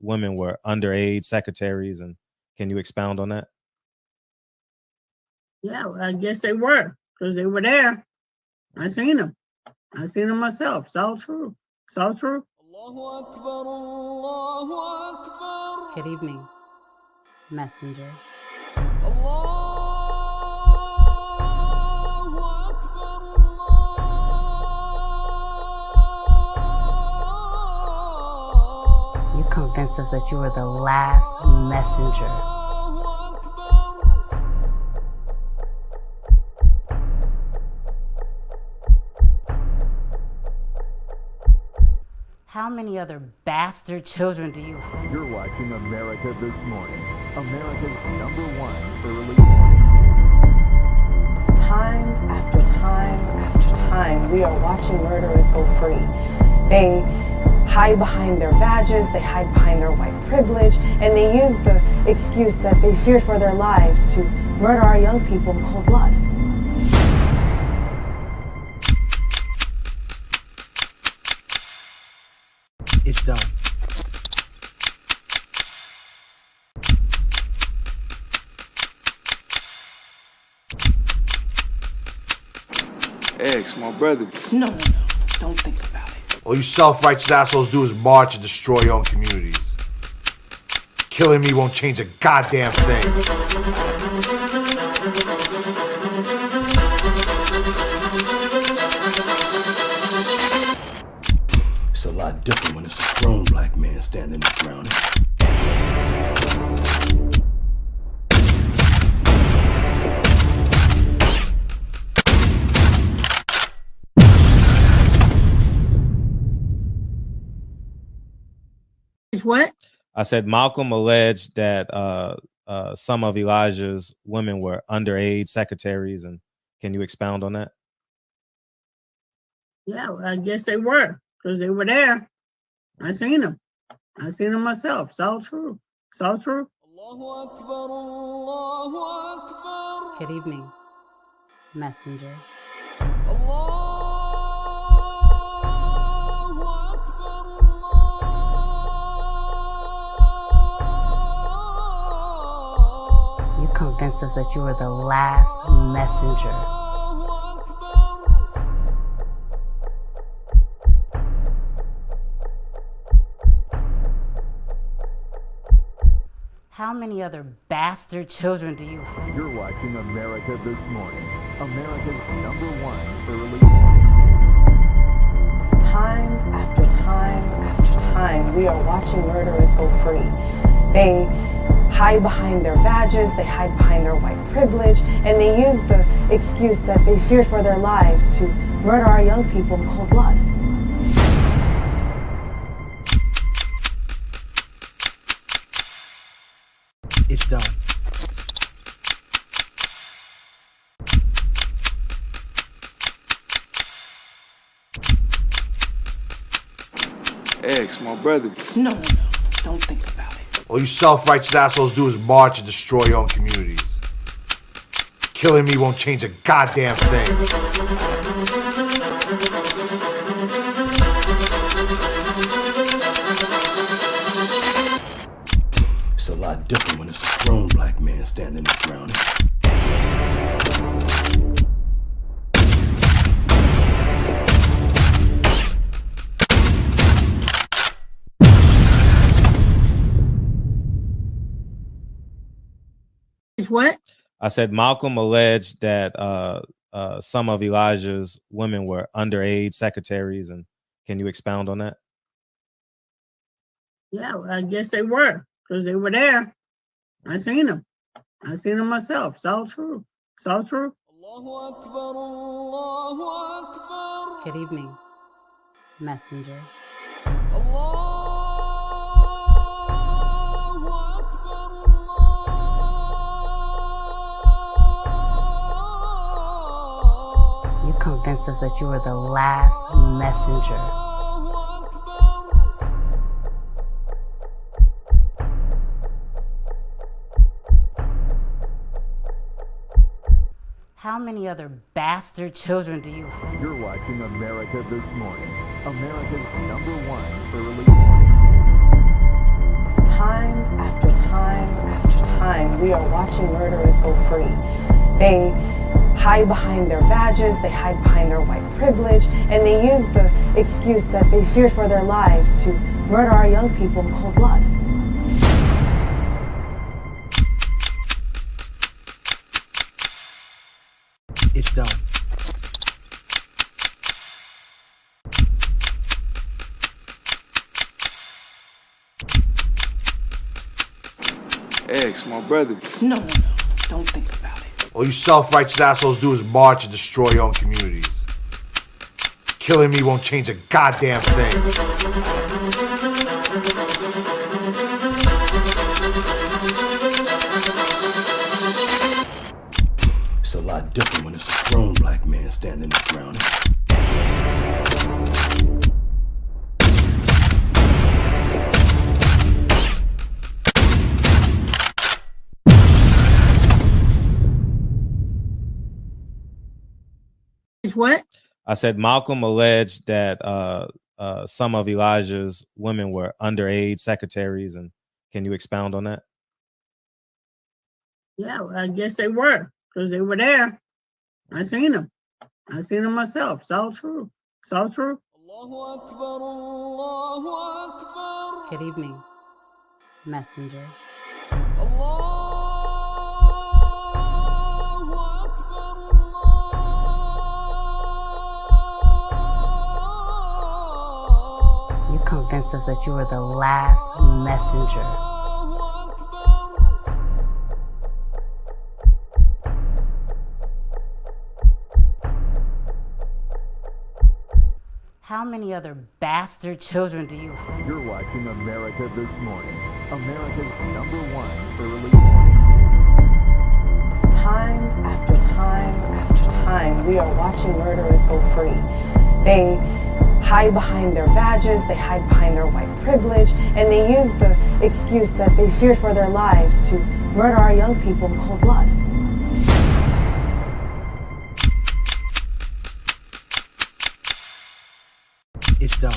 women were underage secretaries, and can you expound on that? Yeah, well, I guess they were, because they were there. I seen them. I seen them myself. It's all true. It's all true. Good evening, messenger. You convinced us that you were the last messenger. How many other bastard children do you have? You're watching America This Morning, America's #1 early. Time after time after time, we are watching murderers go free. They hide behind their badges, they hide behind their white privilege, and they use the excuse that they fear for their lives to murder our young people in cold blood. It's done. Ex, my brother. No, don't think about it. All you self-righteous assholes do is march and destroy your own communities. Killing me won't change a goddamn thing. It's a lot different when it's a grown black man standing his ground. What? I said Malcolm alleged that some of Elijah's women were underage secretaries, and can you expound on that? Yeah, well, I guess they were, because they were there. I seen them. I seen them myself. It's all true. It's all true. Good evening, messenger. You convinced us that you were the last messenger. How many other bastard children do you have? You're watching America This Morning, America's #1 early. Time after time after time, we are watching murderers go free. They hide behind their badges, they hide behind their white privilege, and they use the excuse that they fear for their lives to murder our young people in cold blood. It's done. Ex, my brother. No, don't think about it. All you self-righteous assholes do is march and destroy your own communities. Killing me won't change a goddamn thing. It's a lot different when it's a grown black man standing his ground. What? I said Malcolm alleged that some of Elijah's women were underage secretaries, and can you expound on that? Yeah, well, I guess they were, because they were there. I seen them. I seen them myself. It's all true. It's all true. Good evening, messenger. You convinced us that you were the last messenger. How many other bastard children do you have? You're watching America This Morning, America's #1 early. watching murderers go free. They hide behind their badges, they hide behind their white privilege, and they use the excuse that they fear for their lives to murder our young people in cold blood. It's done. Ex, my brother. No. Don't think about it. All you self-righteous assholes do is march and destroy your own communities. Killing me won't change a goddamn thing. It's a lot different when it's a grown black man standing around it. What? I said Malcolm alleged that some of Elijah's women were underage secretaries, and can you expound on that? Yeah, well, I guess they were, because they were there. I seen them. I seen them myself. It's all true. It's all true. Good evening, messenger. You convinced us that you were the last messenger. How many other bastard children do you have? You're watching America This Morning, America's #1 early morning news. Time after time after time, we are watching murderers go free. They hide behind their badges, they hide behind their white privilege, and they use the excuse that they fear for their lives to murder our young people in cold blood. It's done.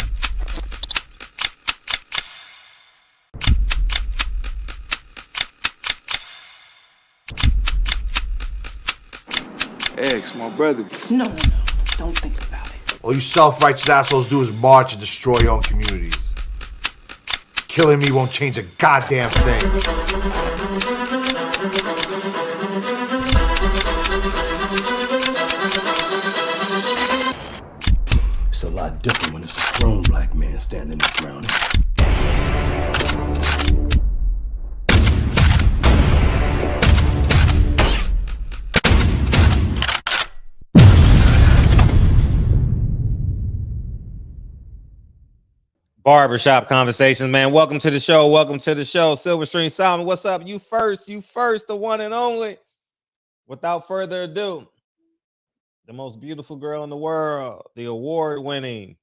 Ex, my brother. No. Don't think about it. All you self-righteous assholes do is march and destroy your own communities. Killing me won't change a goddamn thing. It's a lot different when it's a grown black man standing around it. Barbershop Conversations, man. Welcome to the show. Welcome to the show. Silverstream Solomon, what's up? You first, the one and only. Without further ado, the most beautiful girl in the world, the award-winning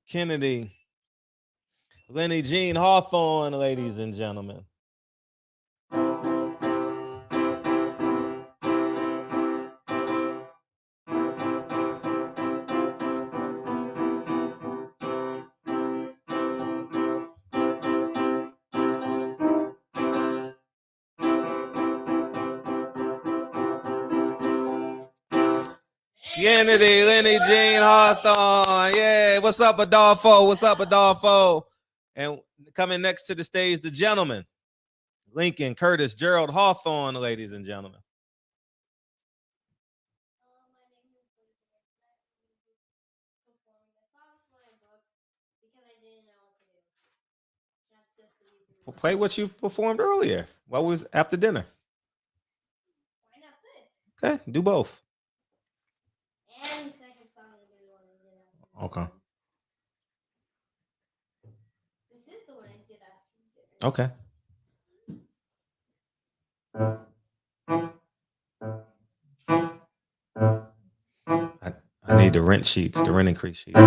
Kennedy, Lenny Jean Hawthorne, ladies and gentlemen. Kennedy, Lenny Jean Hawthorne. Yeah, what's up, Adolfo? What's up, Adolfo? And coming next to the stage, the gentleman, Lincoln Curtis Gerald Hawthorne, ladies and gentlemen. Play what you performed earlier. What was after dinner? Okay, do both. Okay. Okay. I need the rent sheets, the rent increase sheets.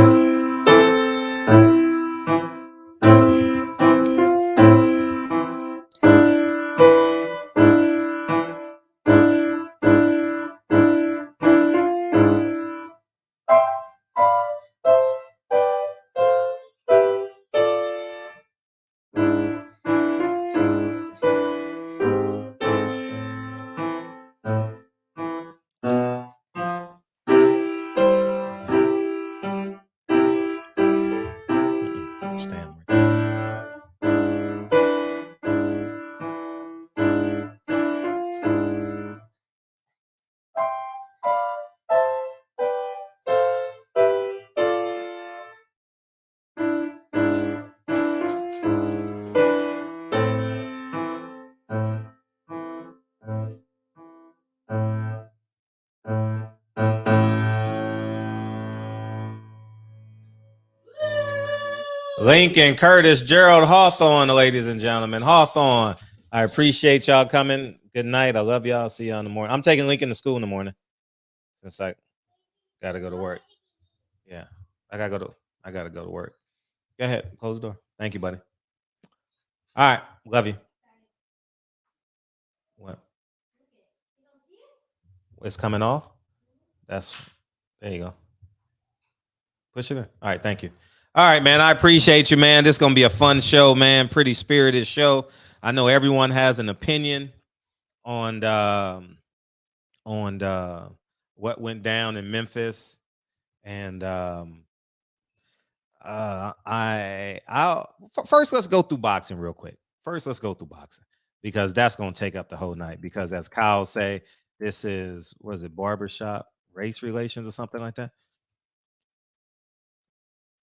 Lincoln, Curtis, Gerald, Hawthorne, ladies and gentlemen. Hawthorne, I appreciate y'all coming. Good night. I love y'all. See y'all in the morning. I'm taking Lincoln to school in the morning since I gotta go to work. Yeah, I gotta go to work. Go ahead, close the door. Thank you, buddy. All right, love you. What? It's coming off. There you go. Push it in. All right, thank you. All right, man. I appreciate you, man. This is gonna be a fun show, man. Pretty spirited show. I know everyone has an opinion on what went down in Memphis, and first let's go through boxing real quick. Let's go through boxing because that's gonna take up the whole night. Because as Kyle say, this is barbershop race relations or something like that.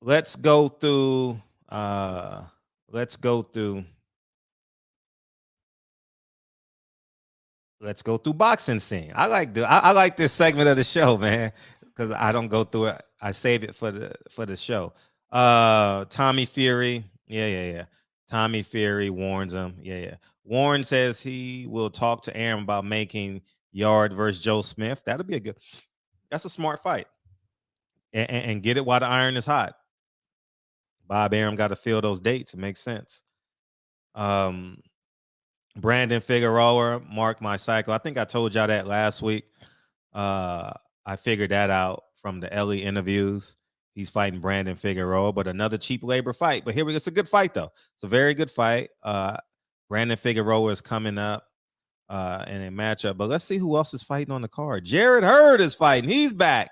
Let's go through boxing scene. I like this segment of the show, man, because I don't go through it. I save it for the show. Tommy Fury. Yeah. Tommy Fury warns him. Yeah. Warren says he will talk to Aaron about making Yarde versus Joe Smith. That'll be that's a smart fight. And get it while the iron is hot. Bob Arum got to fill those dates. It makes sense. Brandon Figueroa, Mark My Cycle. I think I told y'all that last week. I figured that out from the Ellie interviews. He's fighting Brandon Figueroa, but another cheap labor fight. But here we go. It's a good fight, though. It's a very good fight. Brandon Figueroa is coming up in a matchup. But let's see who else is fighting on the card. Jarrett Hurd is fighting. He's back.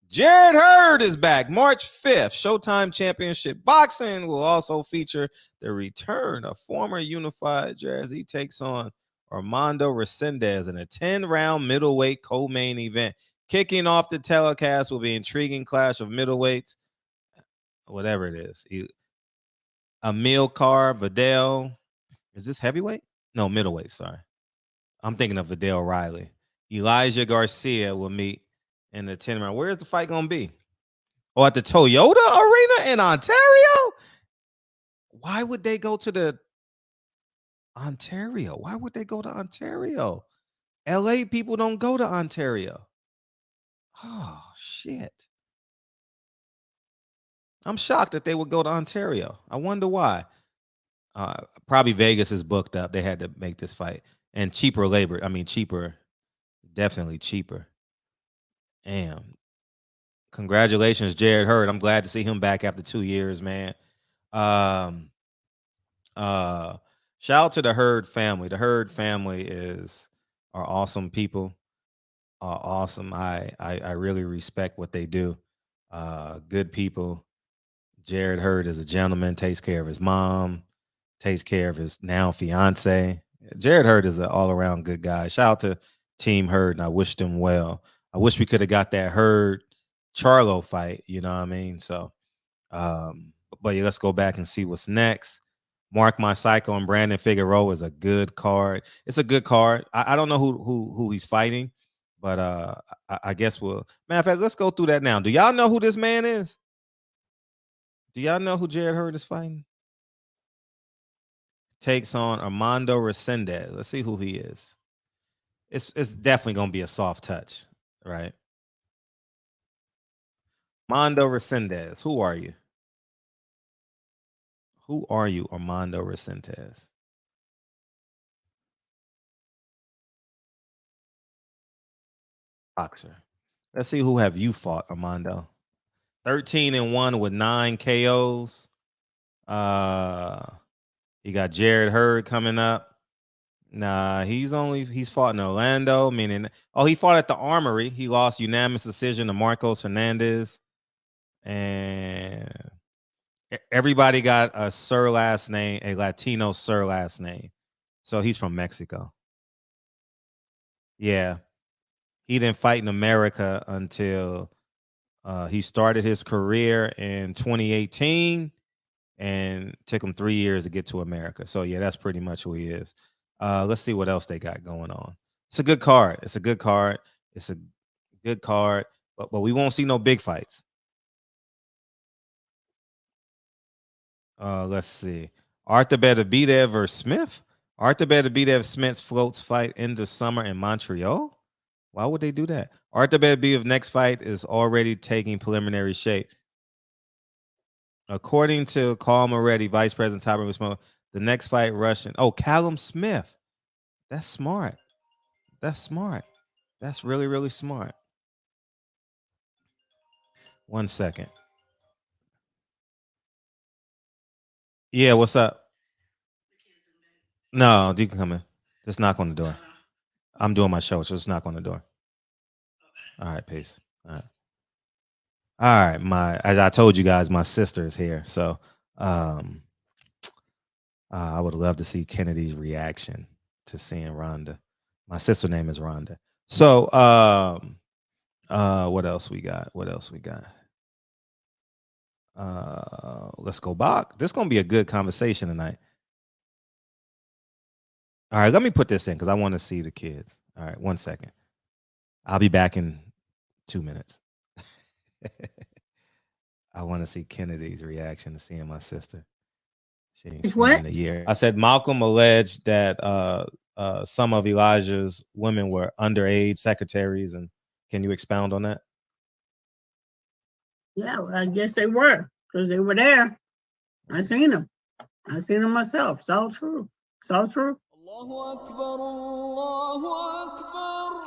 Jarrett Hurd is back March 5th. Showtime Championship Boxing will also feature the return of former Unified Jazz. He takes on Armando Resendez in a 10-round middleweight co-main event. Kicking off the telecast will be an intriguing clash of middleweights, whatever it is. Amilcar Vidal. Is this heavyweight? No, middleweight, sorry. I'm thinking of Vidal Riley. Elijah Garcia will meet in the 10-round. Where's the fight going to be? Oh, at the Toyota Arena in Ontario? Why would they go to the Ontario? Why would they go to Ontario? LA people don't go to Ontario. Oh, shit. I'm shocked that they would go to Ontario. I wonder why. Probably Vegas is booked up. They had to make this fight. And cheaper labor. I mean, cheaper. Definitely cheaper. Damn. Congratulations, Jarrett Hurd. I'm glad to see him back after 2 years, man. Shout out to the Hurd family. The Hurd family are awesome people. Awesome. I really respect what they do. Good people. Jarrett Hurd is a gentleman, takes care of his mom, takes care of his now fiance. Jarrett Hurd is an all-around good guy. Shout out to Team Hurd, and I wish them well. I wish we could have got that Hurd Charlo fight, you know what I mean? So, but yeah, let's go back and see what's next. Mark My Cycle and Brandon Figueroa is a good card. It's a good card. I don't know who he's fighting, but I guess we'll. Matter of fact, let's go through that now. Do y'all know who this man is? Do y'all know who Jarrett Hurd is fighting? Takes on Armando Resendez. Let's see who he is. It's definitely gonna be a soft touch, right? Armando Resendez. Who are you? Who are you, Armando Resendez? Boxer. Let's see who have you fought, Armando. 13-1 with 9 KOs. You got Jarrett Hurd coming up. Nah, he's fought in Orlando, meaning he fought at the Armory. He lost unanimous decision to Marcos Hernandez. And everybody got a Sir last name, a Latino Sir last name. So he's from Mexico. Yeah. He didn't fight in America until he started his career in 2018, and took him 3 years to get to America. So yeah, that's pretty much who he is. Let's see what else they got going on. It's a good card. But we won't see no big fights. Let's see. Arthur Beterbiev versus Smith. Arthur Beterbiev Smith's floats fight in the summer in Montreal. Why would they do that? Arthur Beterbiev next fight is already taking preliminary shape. According to Carl Moretti, Vice President Tyre, the next fight Russian. Oh, Callum Smith. That's smart. That's smart. That's really, really smart. 1 second. Yeah, what's up? No, you can come in. Just knock on the door. I'm doing my show, so just knock on the door. All right, peace. All right. As I told you guys, my sister is here. So I would love to see Kennedy's reaction to seeing Rhonda. My sister's name is Rhonda. So what else we got? Let's go back. This is gonna be a good conversation tonight. All right, let me put this in because I want to see the kids. All right, 1 second. I'll be back in 2 minutes. I want to see Kennedy's reaction to seeing my sister. She ain't seen her in a year. I said Malcolm alleged that some of Elijah's women were underage secretaries, and can you expound on that? Yeah, well, I guess they were because they were there. I seen them. I seen them myself. It's all true. It's all true.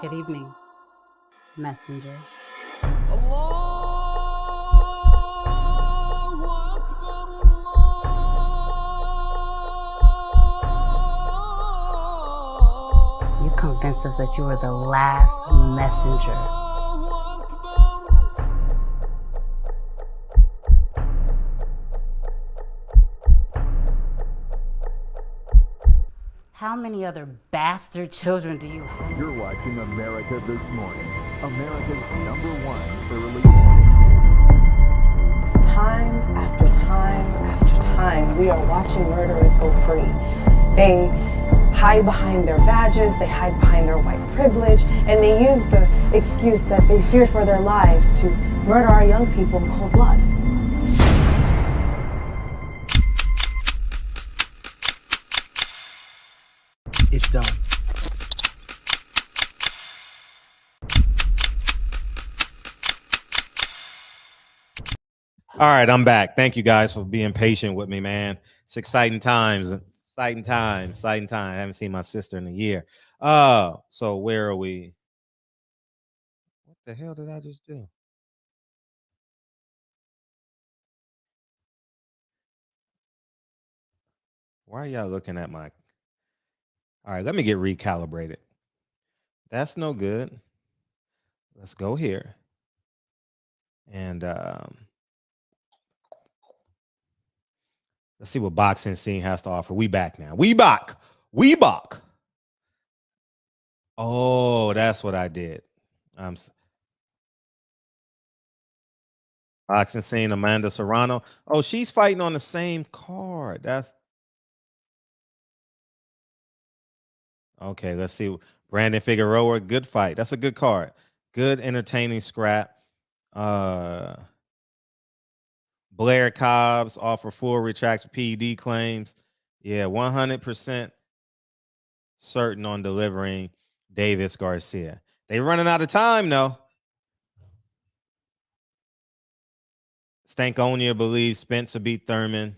Good evening, messenger. You convinced us that you were the last messenger. How many other bastard children do you have? You're watching America This Morning, America's #1 early morning. Time after time after time, we are watching murderers go free. They hide behind their badges, they hide behind their white privilege, and they use the excuse that they fear for their lives to murder our young people in cold blood. It's done. All right, I'm back. Thank you guys for being patient with me, man. It's exciting times. Exciting time. I haven't seen my sister in a year. So where are we? What the hell did I just do? Why are y'all looking at my... All right, let me get recalibrated. That's no good. Let's go here. And let's see what boxing scene has to offer. We back now. We back. Oh, that's what I did. Boxing scene, Amanda Serrano. Oh, she's fighting on the same card. That's okay. Let's see. Brandon Figueroa, good fight. That's a good card. Good, entertaining scrap. Blair Cobbs offer full retraction PD claims. Yeah, 100% certain on delivering Davis Garcia. They running out of time, though. Stankonia believes Spencer beat Thurman.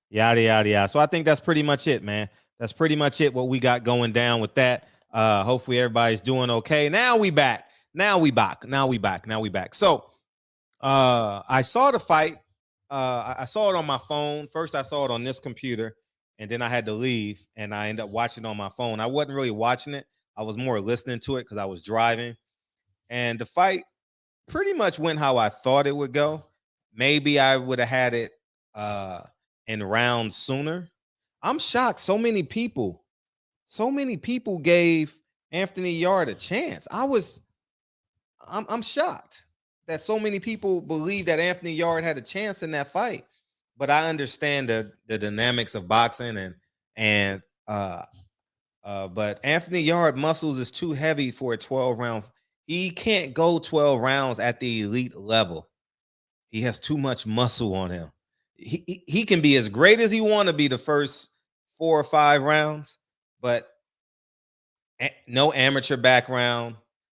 Yada, yada, yada. So I think that's pretty much it, man. That's pretty much it, what we got going down with that. Hopefully everybody's doing okay. Now we back. So I saw the fight. I saw it on my phone. First, I saw it on this computer, and then I had to leave, and I ended up watching it on my phone. I wasn't really watching it. I was more listening to it because I was driving. And the fight pretty much went how I thought it would go. Maybe I would have had it in rounds sooner. I'm shocked. So many people gave Anthony Yarde a chance. I'm shocked that so many people believe that Anthony Yarde had a chance in that fight. But I understand the dynamics of boxing but Anthony Yarde muscles is too heavy for a 12-round. He can't go 12 rounds at the elite level. He has too much muscle on him. he can be as great as he want to be the first 4 or 5 rounds, but no amateur background.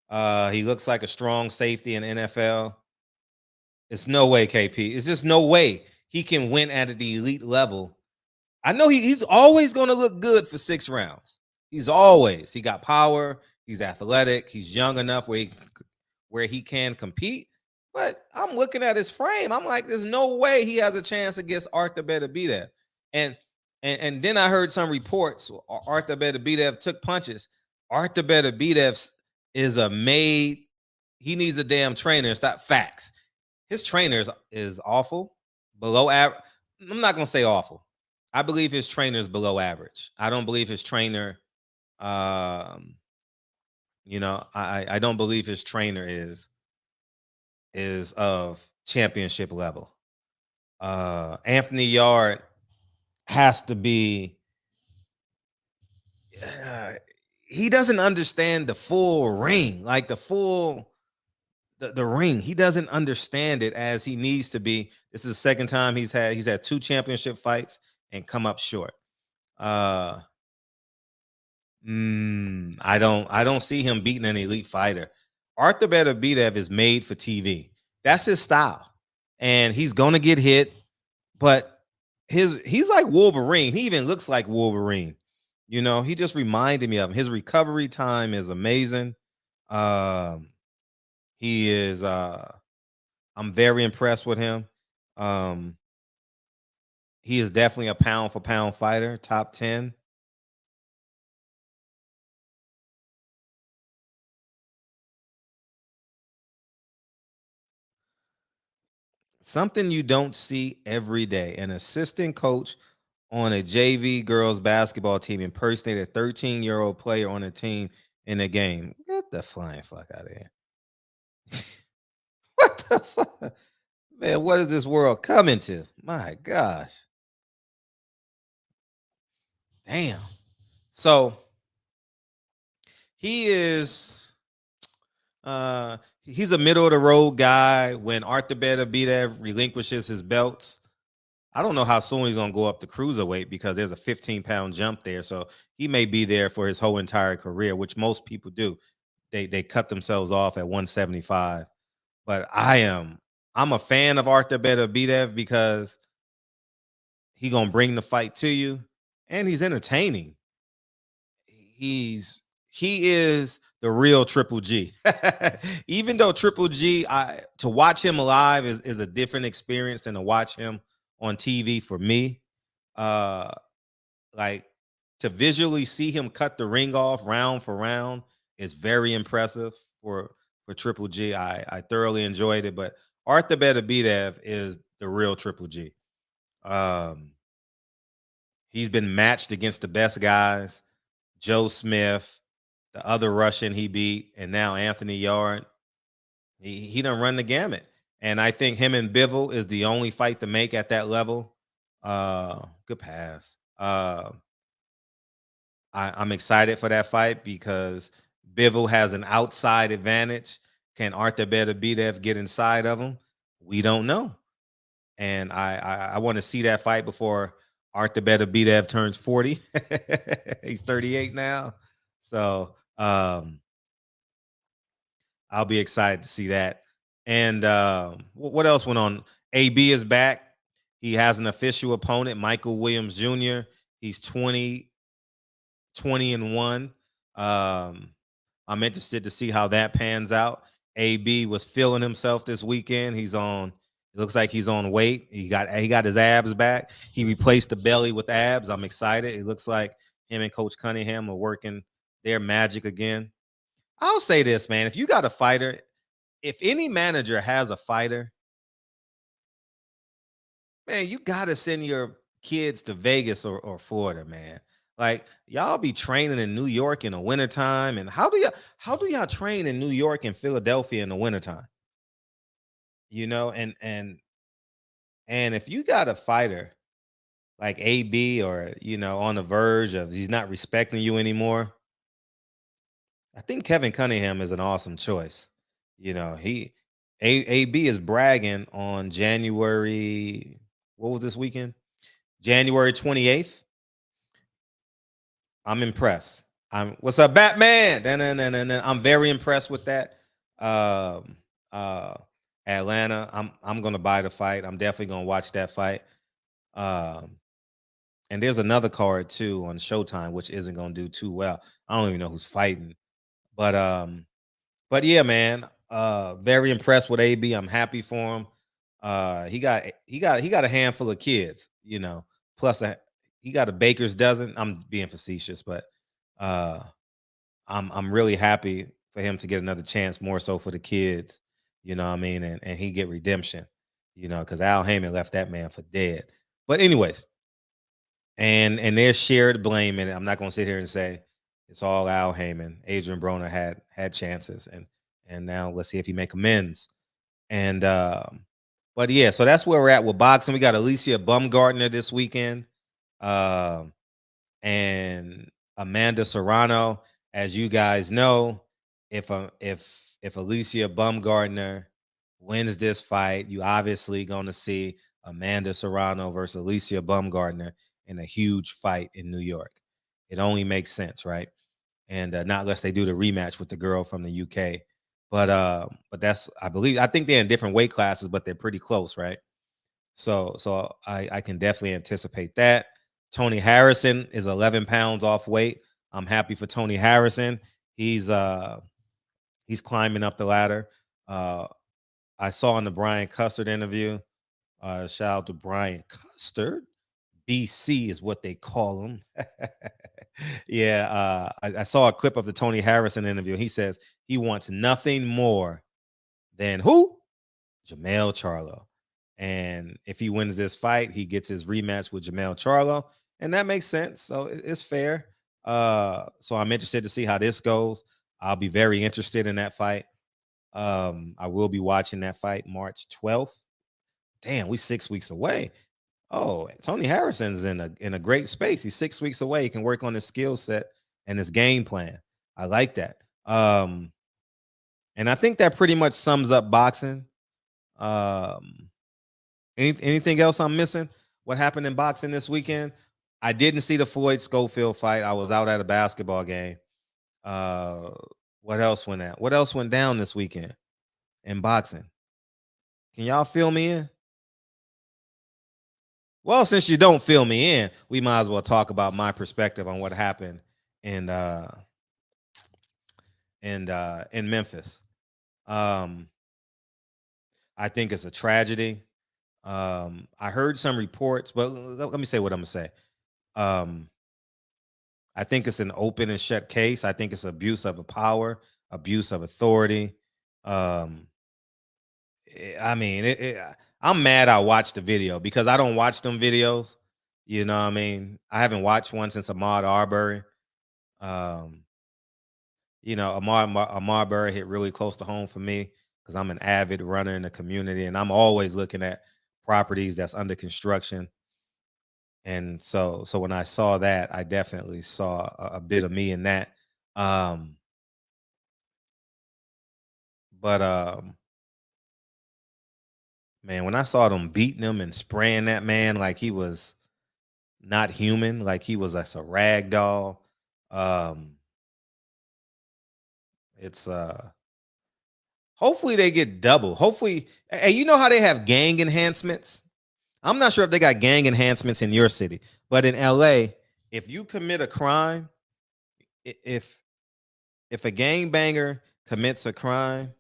He looks like a strong safety in NFL. It's no way, KP. It's just no way he can win at the elite level. I know he's always going to look good for 6 rounds. He got power. He's athletic. He's young enough where he can compete. But I'm looking at his frame. I'm like, there's no way he has a chance against Arthur Beterbiev. And then I heard some reports Arthur Beterbiev took punches. Arthur Beterbiev is he needs a damn trainer. Stop facts. His trainer is awful, below average. I'm not going to say awful. I believe his trainer is below average. I don't believe his trainer, I don't believe his trainer is of championship level. Anthony Yarde has to be, he doesn't understand the full ring, like the ring. He doesn't understand it as he needs to be. This is the second time he's had 2 championship fights and come up short. I don't see him beating an elite fighter. Arthur Beterbiev is made for TV. That's his style. And he's going to get hit, but he's like Wolverine. He even looks like Wolverine. He just reminded me of him. His recovery time is amazing. He is I'm very impressed with him. He is definitely a pound for pound fighter, top 10. Something you don't see every day. An assistant coach on a JV girls basketball team impersonate a 13-year-old player on a team in a game. Get the flying fuck out of here. What the fuck? Man, what is this world coming to? My gosh. Damn. So he is he's a middle of the road guy. When Arthur Beterbiev relinquishes his belts, I don't know how soon he's gonna go up to cruiserweight because there's a 15-pound jump there. So he may be there for his whole entire career, which most people do. They cut themselves off at 175. But I'm a fan of Arthur Beterbiev because he's gonna bring the fight to you, and he's entertaining. He is the real Triple G. Even though Triple G, to watch him live is a different experience than to watch him on TV for me. Like to visually see him cut the ring off round for round is very impressive for Triple G. I thoroughly enjoyed it, but Arthur Beterbiev is the real Triple G. He's been matched against the best guys. Joe Smith, the other Russian he beat, and now Anthony Yarde. He done run the gamut. And I think him and Bivol is the only fight to make at that level. Good pass. I'm excited for that fight because Bivol has an outside advantage. Can Arthur Beterbiev get inside of him? We don't know. And I want to see that fight before Arthur Beterbiev turns 40. He's 38 now. So I'll be excited to see that. And what else went on? AB is back. He has an official opponent, Michael Williams Jr. He's 20-1. I'm interested to see how that pans out. AB was feeling himself this weekend. It looks like he's on weight. He got his abs back. He replaced the belly with abs. I'm excited. It looks like him and Coach Cunningham are working their magic again. I'll say this, man. If you got a fighter, if any manager has a fighter, man, you got to send your kids to Vegas or Florida, man. Like, y'all be training in New York in the wintertime. And how do y'all train in New York and Philadelphia in the wintertime? And if you got a fighter like AB or, on the verge of he's not respecting you anymore, I think Kevin Cunningham is an awesome choice. AB is bragging on January what was this weekend? January 28th. I'm impressed. What's up, Batman? I'm very impressed with that. Atlanta. I'm gonna buy the fight. I'm definitely gonna watch that fight. And there's another card too on Showtime, which isn't gonna do too well. I don't even know who's fighting, but yeah, man. Very impressed with AB. I'm happy for him. He got a handful of kids, you know, plus he got a baker's dozen. I'm being facetious, but I'm really happy for him to get another chance, more so for the kids, you know what I mean, and he get redemption, you know, because Al Heyman left that man for dead. But anyways, and there's shared blame in it. I'm not gonna sit here and say it's all Al Heyman. Adrian Broner had chances, and now let's see if he make amends. And but yeah, so that's where we're at with boxing. We got Alicia Baumgartner this weekend, and Amanda Serrano. As you guys know, if Alicia Baumgartner wins this fight, you obviously gonna see Amanda Serrano versus Alicia Baumgartner in a huge fight in New York. It only makes sense, right? And not unless they do the rematch with the girl from the UK. But that's, I think they're in different weight classes, but they're pretty close, right? So I can definitely anticipate that. Tony Harrison is 11 pounds off weight. I'm happy for Tony Harrison. He's climbing up the ladder. I saw in the Brian Custard interview. Shout out to Brian Custard. BC is what they call him. Yeah, I saw a clip of the Tony Harrison interview. He says he wants nothing more than who? Jermell Charlo. And if he wins this fight, he gets his rematch with Jermell Charlo. And that makes sense. So it's fair. So I'm interested to see how this goes. I'll be very interested in that fight. I will be watching that fight March 12th. Damn, we 6 weeks away. Oh, Tony Harrison's in a great space. He's 6 weeks away. He can work on his skill set and his game plan. I like that. And I think that pretty much sums up boxing. Anything else I'm missing? What happened in boxing this weekend? I didn't see the Floyd Schofield fight. I was out at a basketball game. What else went out? What else went down this weekend in boxing? Can y'all fill me in? Well, since you don't fill me in, we might as well talk about my perspective on what happened in Memphis. I think it's a tragedy. I heard some reports, but let me say what I'm gonna say. I think it's an open and shut case. I think it's abuse of power, abuse of authority. I mean, I'm mad I watched the video because I don't watch them videos. You know what I mean? I haven't watched one since Ahmaud Arbery. You know, Ahmaud Arbery hit really close to home for me because I'm an avid runner in the community, and I'm always looking at properties that's under construction. And so when I saw that, I definitely saw a bit of me in that. Man, when I saw them beating him and spraying that man like he was not human, like he was a rag doll, it's hopefully they get double. Hopefully, hey, you know how they have gang enhancements? I'm not sure if they got gang enhancements in your city, but in LA, if you commit a crime, if a gangbanger commits a crime,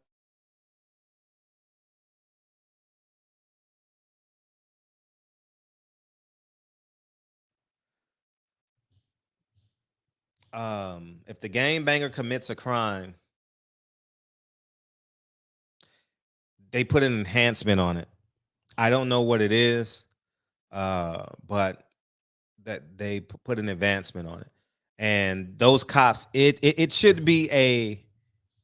if the gangbanger commits a crime, they put an enhancement on it. I don't know what it is, but that they put an advancement on it. And those cops, it should be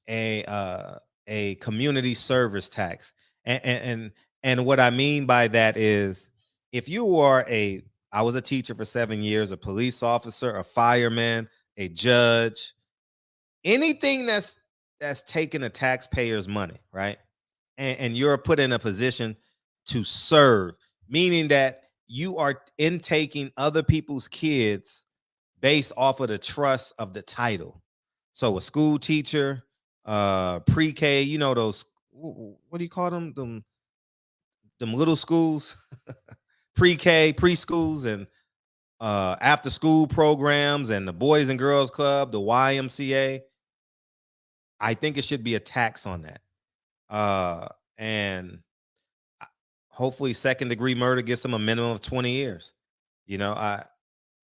a community service tax. And what I mean by that is, if you are I was a teacher for 7 years, a police officer, a fireman, a judge, anything that's taking the taxpayers' money, right? And you're put in a position to serve, meaning that you are intaking other people's kids based off of the trust of the title. So a school teacher, pre-K, you know, those, what do you call them? Them little schools, pre-K, preschools, and after school programs, and the Boys and Girls Club, the YMCA. I think it should be a tax on that. And hopefully second degree murder gets them a minimum of 20 years. You know,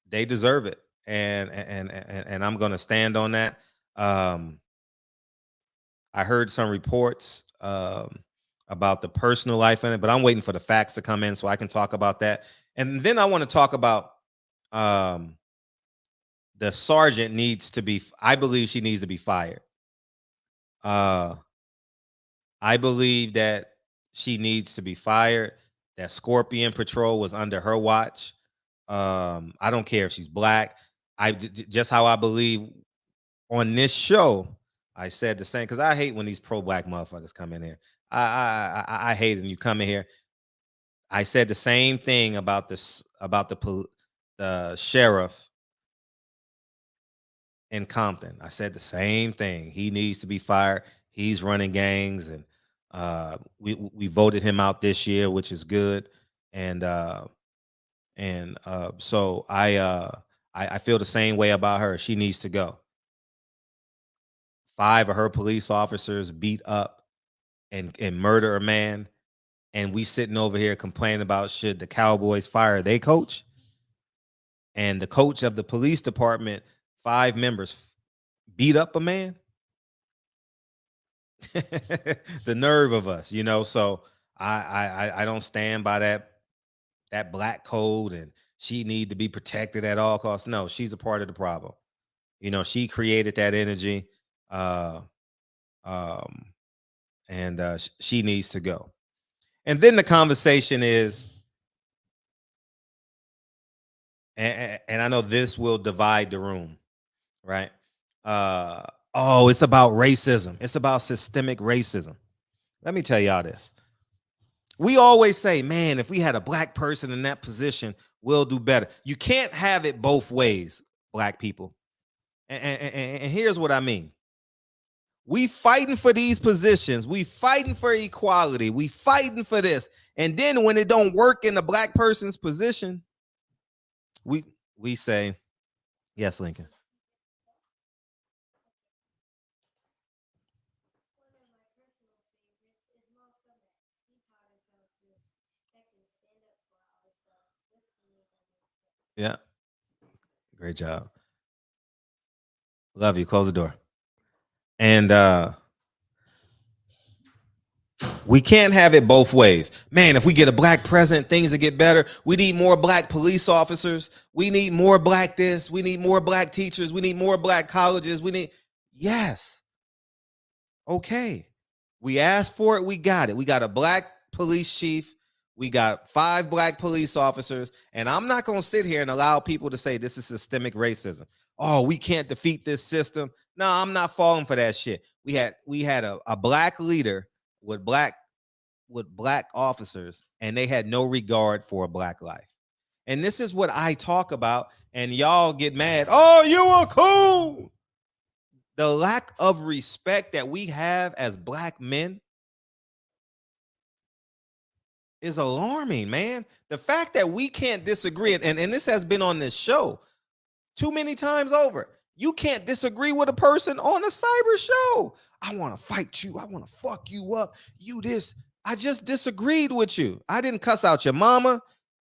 they deserve it. And I'm going to stand on that. I heard some reports about the personal life in it, but I'm waiting for the facts to come in so I can talk about that. And then I want to talk about the sergeant needs to be, I believe she needs to be fired. I believe that she needs to be fired. That Scorpion Patrol was under her watch. I don't care if she's black. Just how I believe on this show, I said the same, because I hate when these pro-black motherfuckers come in here. I hate it when you come in here. I said the same thing about this, about the sheriff in Compton. I said the same thing. He needs to be fired. He's running gangs, and we voted him out this year, which is good. And so I feel the same way about her. She needs to go. 5 of her police officers beat up and murder a man, and we sitting over here complaining about should the Cowboys fire their coach? And the coach of the police department, 5 members, beat up a man. The nerve of us, you know. So I don't stand by that black code, and she need to be protected at all costs. No, she's a part of the problem. You know, she created that energy, and she needs to go. And then the conversation is, and I know this will divide the room, right? Oh, it's about racism. It's about systemic racism. Let me tell y'all this. We always say, man, if we had a black person in that position, we'll do better. You can't have it both ways, black people. And here's what I mean. We fighting for these positions. We fighting for equality. We fighting for this. And then when it don't work in the black person's position, we say, yes, Lincoln. Yeah. Great job. Love you. Close the door. And we can't have it both ways. Man, if we get a black president, things will get better. We need more black police officers. We need more black this. We need more black teachers. We need more black colleges. Yes. Okay. We asked for it. We got it. We got a black police chief. We got 5 black police officers. And I'm not going to sit here and allow people to say this is systemic racism. Oh, we can't defeat this system. No, I'm not falling for that shit. We had a black leader with black officers, and they had no regard for a black life. And this is what I talk about, and y'all get mad. Oh, you are cool. The lack of respect that we have as black men is alarming, man. The fact that we can't disagree, and this has been on this show too many times over. You can't disagree with a person on a cyber show. I want to fight you. I want to fuck you up. You this. I just disagreed with you. I didn't cuss out your mama.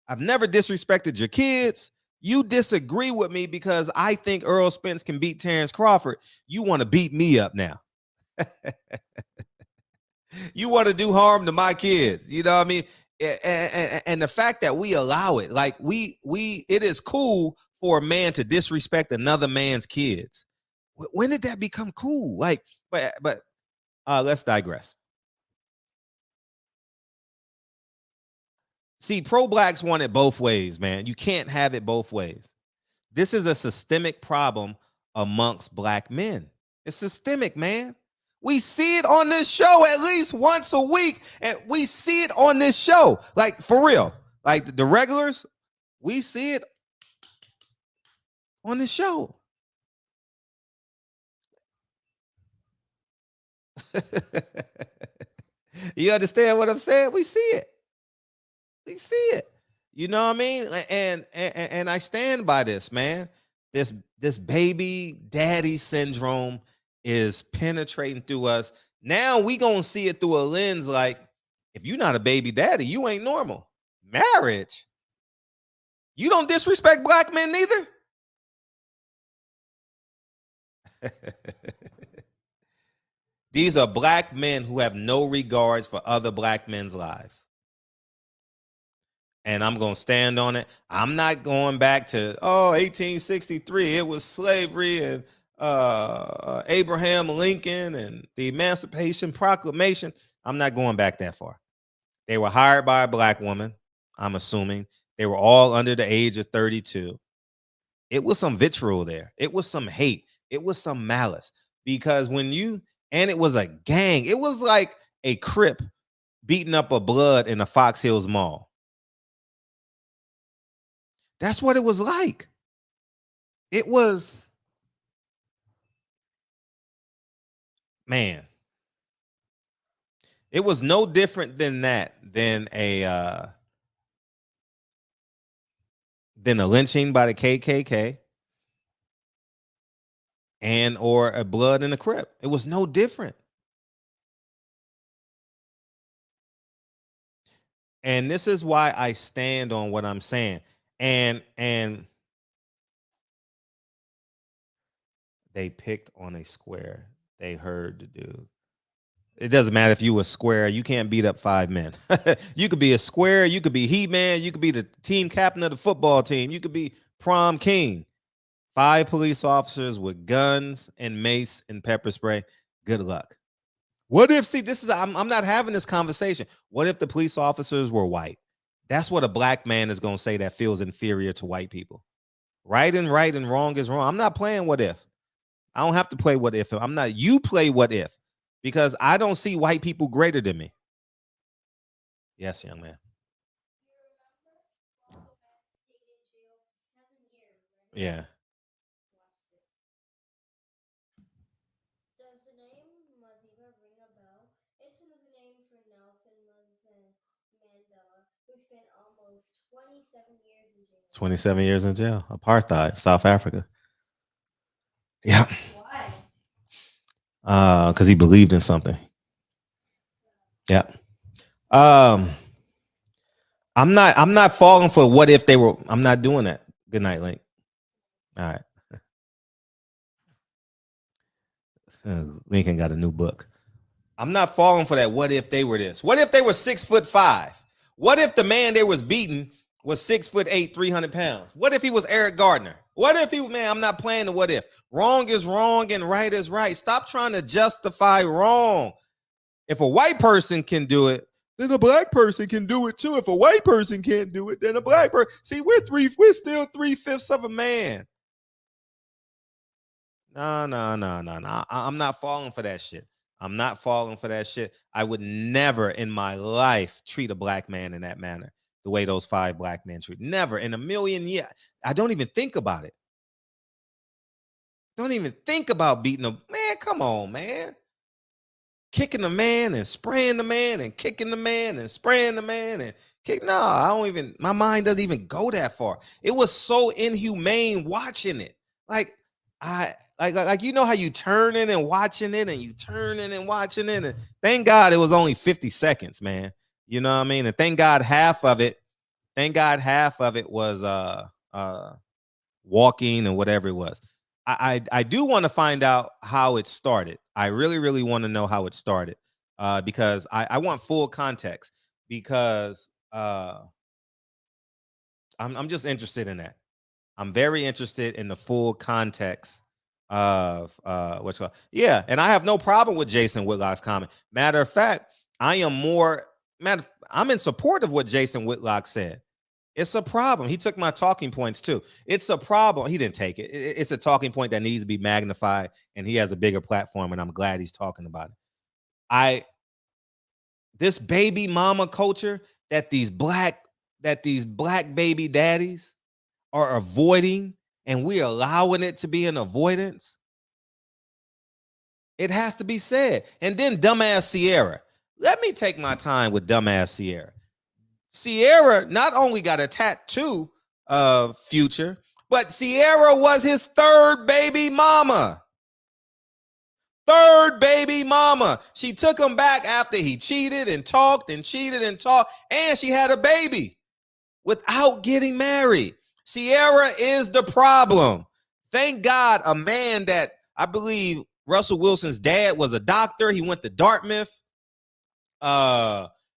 I've never disrespected your kids. You disagree with me because I think Earl Spence can beat Terrence Crawford. You want to beat me up now. You want to do harm to my kids. You know what I mean? And the fact that we allow it, like it is cool for a man to disrespect another man's kids. When did that become cool? Like, but let's digress. See, pro-blacks want it both ways, man. You can't have it both ways. This is a systemic problem amongst black men. It's systemic, man. We see it on this show at least once a week, and we see it on this show. Like, for real. Like the regulars, we see it on the show. You understand what I'm saying? We see it. We see it. You know what I mean? And I stand by this, man. This baby daddy syndrome is penetrating through us. Now we gonna see it through a lens like, if you're not a baby daddy, you ain't normal. Marriage. You don't disrespect black men neither. These are black men who have no regards for other black men's lives. And I'm going to stand on it. I'm not going back to, 1863. It was slavery and Abraham Lincoln and the Emancipation Proclamation. I'm not going back that far. They were hired by a black woman, I'm assuming. They were all under the age of 32. It was some vitriol there. It was some hate. It was some malice. Because and it was a gang. It was like a Crip beating up a Blood in a Fox Hills Mall. That's what it was like. It was, man. It was no different than that, than a lynching by the KKK and or a Blood in a Crip. It was no different. And this is why I stand on what I'm saying. And they picked on a square. They heard the dude. It doesn't matter if you were square. You can't beat up 5 men. You could be a square. You could be He-Man. You could be the team captain of the football team. You could be prom king. 5 police officers with guns and mace and pepper spray. Good luck. What if, I'm not having this conversation. What if the police officers were white? That's what a black man is going to say that feels inferior to white people. Right and wrong is wrong. I'm not playing what if. I don't have to play what if. You play what if. Because I don't see white people greater than me. Yes, young man. Yeah. Does the name Madiba ring a bell? It's another name for Nelson Mandela, who spent almost 27 years in jail. 27 years in jail. Apartheid, South Africa. Yeah. Why? Because he believed in something. Yeah. I'm not falling for what if they were. I'm not doing that. Good night, Link. All right. Lincoln got a new book. I'm not falling for that. What if they were this? What if they were 6'5"? What if the man they was beating was 6'8", 300 pounds? What if he was Eric Gardner? What if he, man, I'm not playing the what if. Wrong is wrong and right is right. Stop trying to justify wrong. If a white person can do it, then a black person can do it too. If a white person can't do it, then a black person. See, we're still 3/5 of a man. No. I'm not falling for that shit. I'm not falling for that shit. I would never in my life treat a black man in that manner, the way those 5 black men treat. Never in a million years. I don't even think about it. Don't even think about beating a man. Come on, man. Kicking the man and spraying the man and kicking the man and spraying the man and kick. No, I don't even, my mind doesn't even go that far. It was so inhumane watching it. Like you know how you turning and watching it and you turning and watching it. And thank God it was only 50 seconds, man. You know what I mean? And thank God half of it was walking and whatever it was. I do want to find out how it started. I really want to know how it started because I want full context because I'm just interested in that. I'm very interested in the full context of what's called. Yeah, and I have no problem with Jason Whitlock's comment. Matter of fact, I'm in support of what Jason Whitlock said. It's a problem. He took my talking points too. It's a problem. He didn't take it. It's a talking point that needs to be magnified, and he has a bigger platform, and I'm glad he's talking about it. This baby mama culture that these black that these black baby daddies are avoiding, and we're allowing it to be an avoidance. It has to be said. And then dumbass Sierra. Let me take my time with dumbass Sierra. Sierra not only got a tattoo of Future, but Sierra was his third baby mama. Third baby mama. She took him back after he cheated and talked and cheated and talked, and she had a baby without getting married. Sierra is the problem. Thank God a man that I believe Russell Wilson's dad was a doctor. He went to Dartmouth.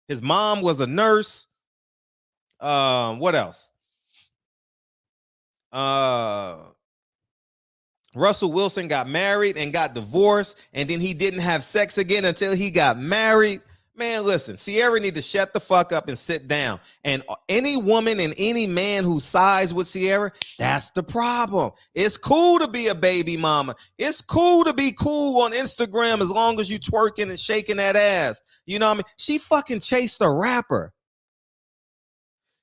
His mom was a nurse. What else? Russell Wilson got married and got divorced, and then he didn't have sex again until he got married. Man, listen, Sierra need to shut the fuck up and sit down. And any woman and any man who sides with Sierra, that's the problem. It's cool to be a baby mama. It's cool to be cool on Instagram as long as you twerking and shaking that ass. You know what I mean? She fucking chased a rapper.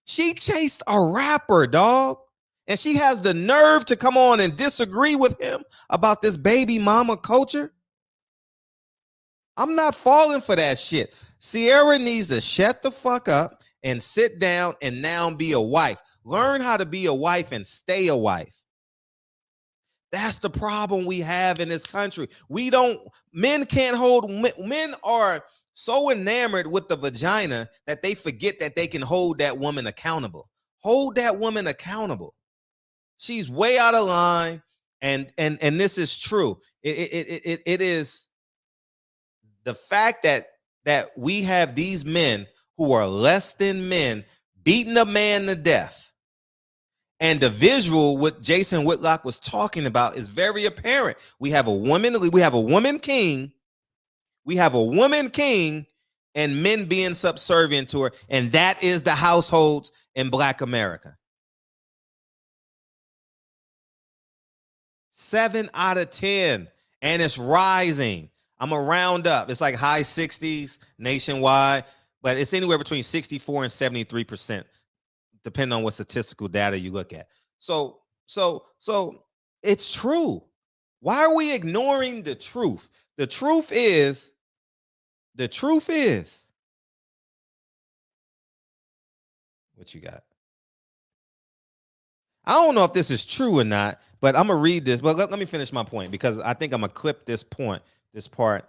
She chased a rapper, dog. And she has the nerve to come on and disagree with him about this baby mama culture. I'm not falling for that shit. Sierra needs to shut the fuck up and sit down and now be a wife. Learn how to be a wife and stay a wife. That's the problem we have in this country. Men are so enamored with the vagina that they forget that they can hold that woman accountable. Hold that woman accountable. She's way out of line, and this is true. It is the fact that we have these men who are less than men beating a man to death. And the visual what Jason Whitlock was talking about is very apparent. We have a woman king. We have a woman king and men being subservient to her. And that is the households in Black America. 7 out of 10. And it's rising. I'm going to round up. It's like high 60s nationwide, but it's anywhere between 64 and 73%, depending on what statistical data you look at. So it's true. Why are we ignoring the truth? The truth is, what you got? I don't know if this is true or not, but I'm going to read this. But let me finish my point, because I think I'm going to clip this part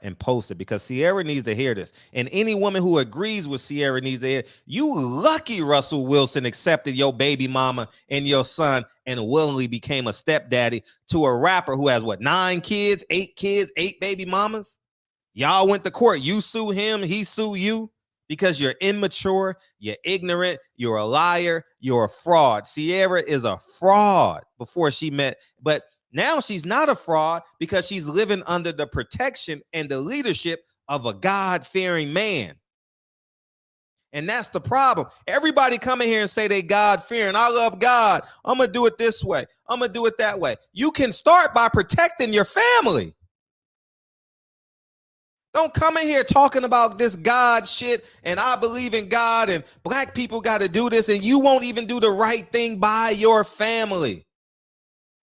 and post it, because Sierra needs to hear this. And any woman who agrees with Sierra needs to hear, you lucky Russell Wilson accepted your baby mama and your son and willingly became a stepdaddy to a rapper who has 9 kids, 8 baby mamas. Y'all went to court. You sue him, he sue you, because you're immature, you're ignorant, you're a liar, you're a fraud. Sierra is a fraud before she met, but now she's not a fraud because she's living under the protection and the leadership of a God-fearing man. And that's the problem. Everybody come in here and say they God-fearing. I love God. I'm going to do it this way. I'm going to do it that way. You can start by protecting your family. Don't come in here talking about this God shit and I believe in God and Black people got to do this, and you won't even do the right thing by your family.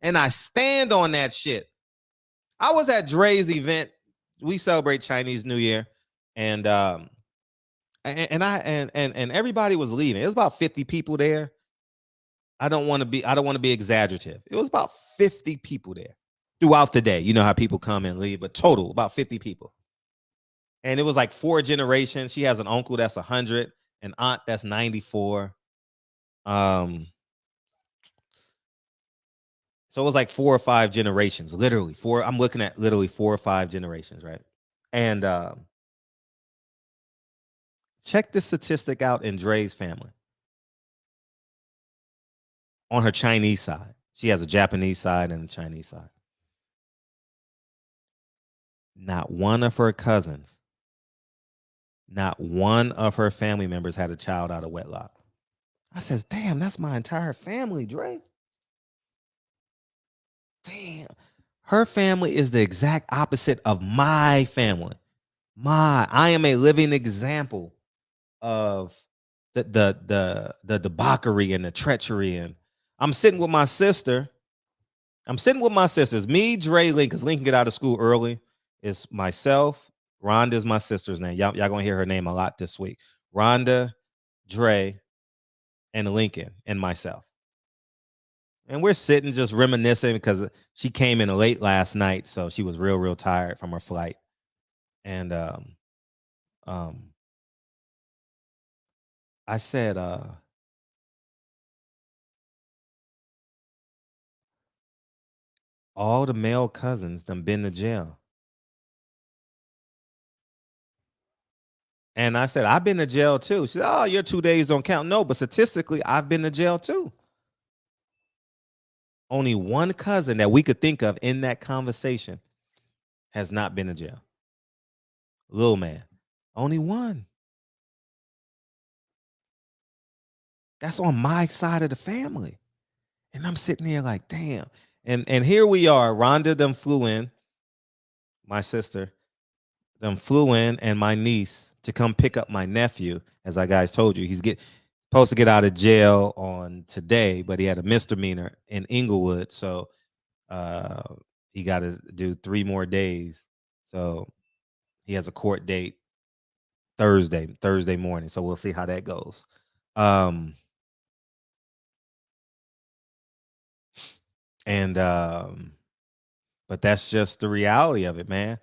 And I stand on that shit. I was at Dre's event. We celebrate Chinese New Year, and everybody was leaving. It was about 50 people there. I don't want to be exaggerative. It was about 50 people there throughout the day. You know how people come and leave, but total about 50 people. And it was like 4 generations. She has an uncle that's 100, an aunt that's 94. So it was like 4 or 5 generations, literally 4. I'm looking at literally 4 or 5 generations, right? And check this statistic out in Dre's family. On her Chinese side, she has a Japanese side and a Chinese side. Not one of her cousins, not one of her family members had a child out of wedlock. I says, damn, that's my entire family, Dre. Damn. Her family is the exact opposite of my family. I am a living example of the debauchery and the treachery. And I'm sitting with my sister. It's me, Dre, Link, because Lincoln get out of school early. It's myself. Rhonda's my sister's name. Y'all gonna hear her name a lot this week. Rhonda, Dre, and Lincoln, and myself. And we're sitting just reminiscing because she came in late last night, so she was real tired from her flight. And I said, all the male cousins done been to jail. And I said, I've been to jail too. She said, oh, your 2 days don't count. No, but statistically, I've been to jail too. Only one cousin that we could think of in that conversation has not been to jail. Little man. Only one. That's on my side of the family. And I'm sitting there like, damn. And here we are. Rhonda them flew in. My sister them flew in, and my niece to come pick up my nephew. As I guys told you, he's supposed to get out of jail on today, but he had a misdemeanor in Inglewood, so he got to do 3 more days. So he has a court date Thursday morning. So we'll see how that goes. But that's just the reality of it, man.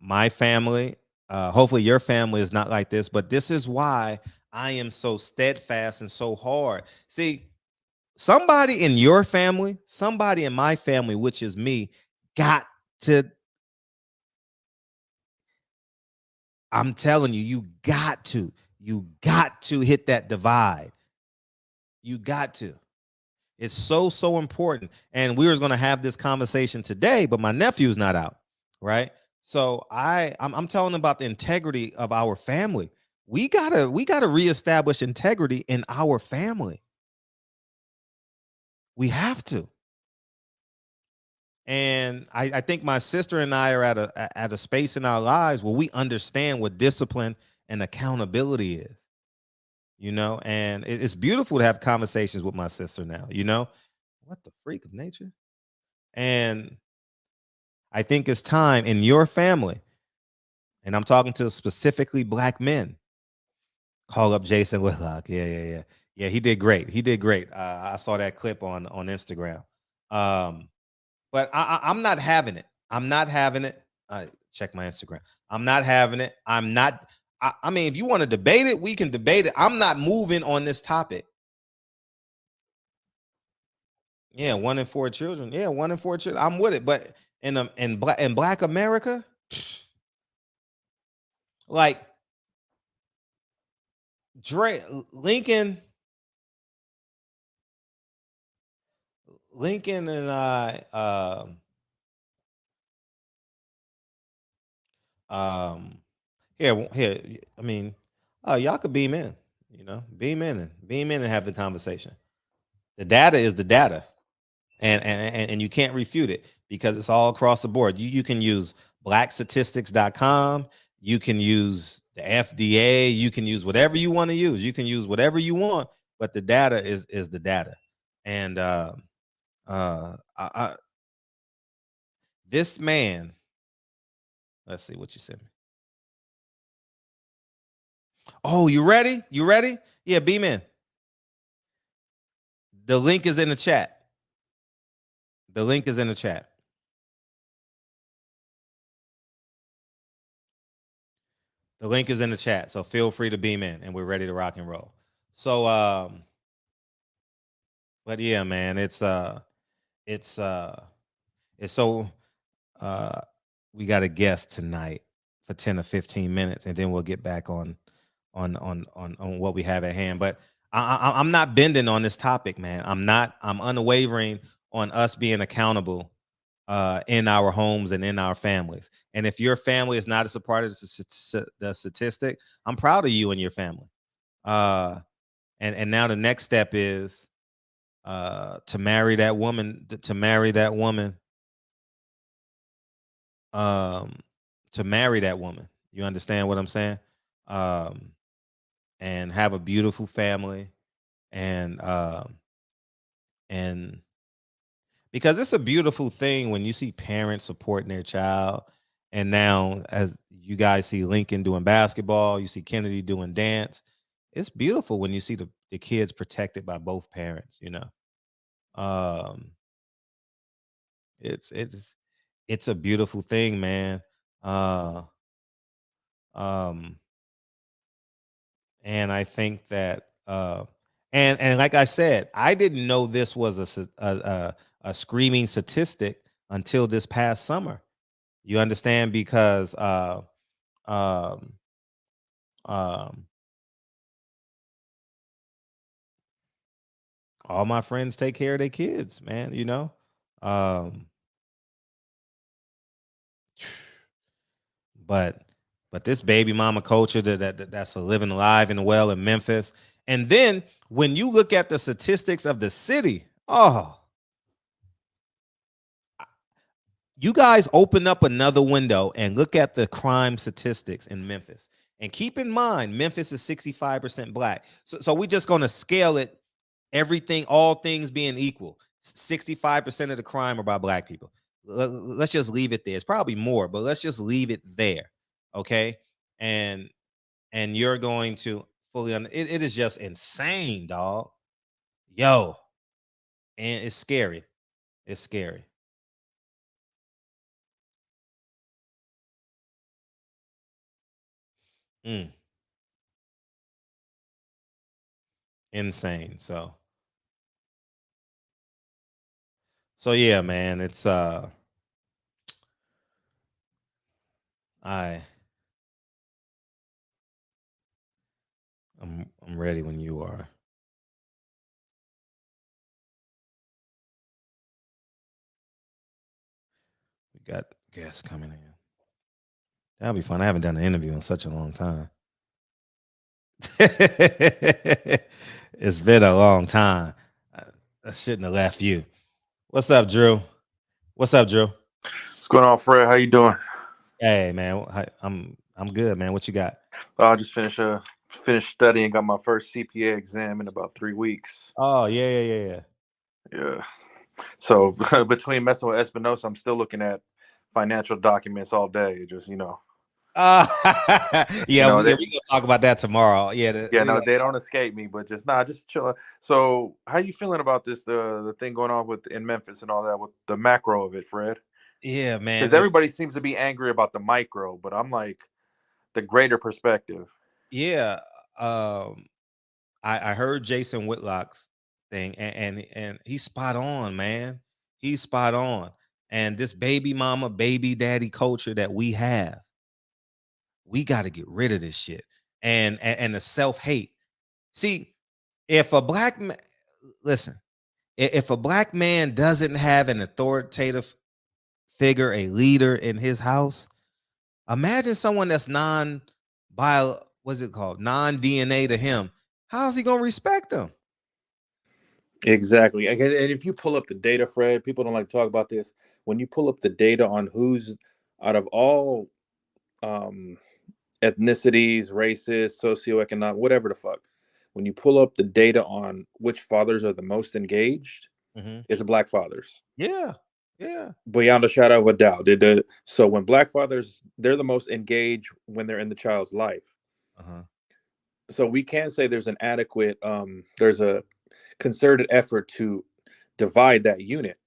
My family, hopefully your family is not like this, but this is why I am so steadfast and so hard. See, somebody in your family, somebody in my family, which is me, I'm telling you, you got to hit that divide. You got to. It's so important. And we were going to have this conversation today, but my nephew's not out, right? So I'm telling about the integrity of our family. We gotta reestablish integrity in our family. We have to. And I think my sister and I are at a space in our lives where we understand what discipline and accountability is. And it's beautiful to have conversations with my sister now. What the freak of nature? And I think it's time in your family, and I'm talking to specifically Black men. Call up Jason Whitlock. Yeah. He did great. I saw that clip on Instagram. But I'm not having it. Check my Instagram. I'm not having it. I mean, if you want to debate it, we can debate it. I'm not moving on this topic. Yeah, 1 in 4 children. Yeah, 1 in 4 children. I'm with it. But in Black America, like Lincoln and I, here. I mean, y'all could beam in. Beam in and have the conversation. The data is the data, and you can't refute it because it's all across the board. You can use blackstatistics.com. You can use the FDA. You can use whatever you want to use. You can use whatever you want, but the data is the data. And this man, let's see what you sent me. Oh, you ready? Yeah, beam in. The link is in the chat. The link is in the chat. The link is in the chat, so feel free to beam in, and we're ready to rock and roll. So, but yeah, man, it's so we got a guest tonight for 10 or 15 minutes, and then we'll get back on what we have at hand. But I'm not bending on this topic, man. I'm unwavering on us being accountable in our homes and in our families. And if your family is not as a part of the statistic, I'm proud of you and your family. And now the next step is to marry that woman. To marry that woman. You understand what I'm saying? and have a beautiful family, and and because it's a beautiful thing when you see parents supporting their child. And now, as you guys see Lincoln doing basketball, you see Kennedy doing dance. It's beautiful when you see the kids protected by both parents, you know. Um, it's a beautiful thing, man. Uh, um, and I think that and like I said, I didn't know this was a screaming statistic until this past summer. You understand? Because um um all my friends take care of their kids, man, you know. Um but this baby mama culture that's a living alive and well in Memphis. And then when you look at the statistics of the city, oh, you guys open up another window and look at the crime statistics in Memphis. And keep in mind, Memphis is 65% black. So we're just going to scale it, everything, all things being equal. 65% of the crime are by black people. Let's just leave it there. It's probably more, but let's just leave it there. Okay. And you're going to fully it is just insane, dog. Yo. And it's scary. It's scary. Mm. Insane. So yeah, man, it's I I'm ready when you are. We got guests coming in. That'll be fun. I haven't done an interview in such a long time. It's been a long time. I shouldn't have left you. What's up, Drew? What's up, Drew? What's going on, Fred? How you doing? Hey, man. I'm good, man. What you got? I just finished studying. Got my first CPA exam in about 3 weeks. Oh, yeah. Yeah. So between messing with Espinosa, I'm still looking at financial documents all day. Just yeah, we're gonna talk about that tomorrow. Yeah, they don't escape me, but just chill. So, how you feeling about this? The thing going on in Memphis and all that with the macro of it, Fred? Yeah, man. Because everybody seems to be angry about the micro, but I'm like the greater perspective. Yeah, I heard Jason Whitlock's thing, and he's spot on, man. He's spot on. And this baby mama, baby daddy culture that we have, we got to get rid of this shit. And the self-hate. See, if a black man, listen, if a black man doesn't have an authoritative figure, a leader in his house, imagine someone that's what's it called? Non-DNA to him. How's he gonna respect them? Exactly. And if you pull up the data, Fred, people don't like to talk about this. When you pull up the data on who's out of all ethnicities, races, socioeconomic, whatever the fuck, when you pull up the data on which fathers are the most engaged, it's black fathers. Yeah. Beyond a shadow of a doubt. So when black fathers, they're the most engaged when they're in the child's life. So we can say there's there's a concerted effort to divide that unit,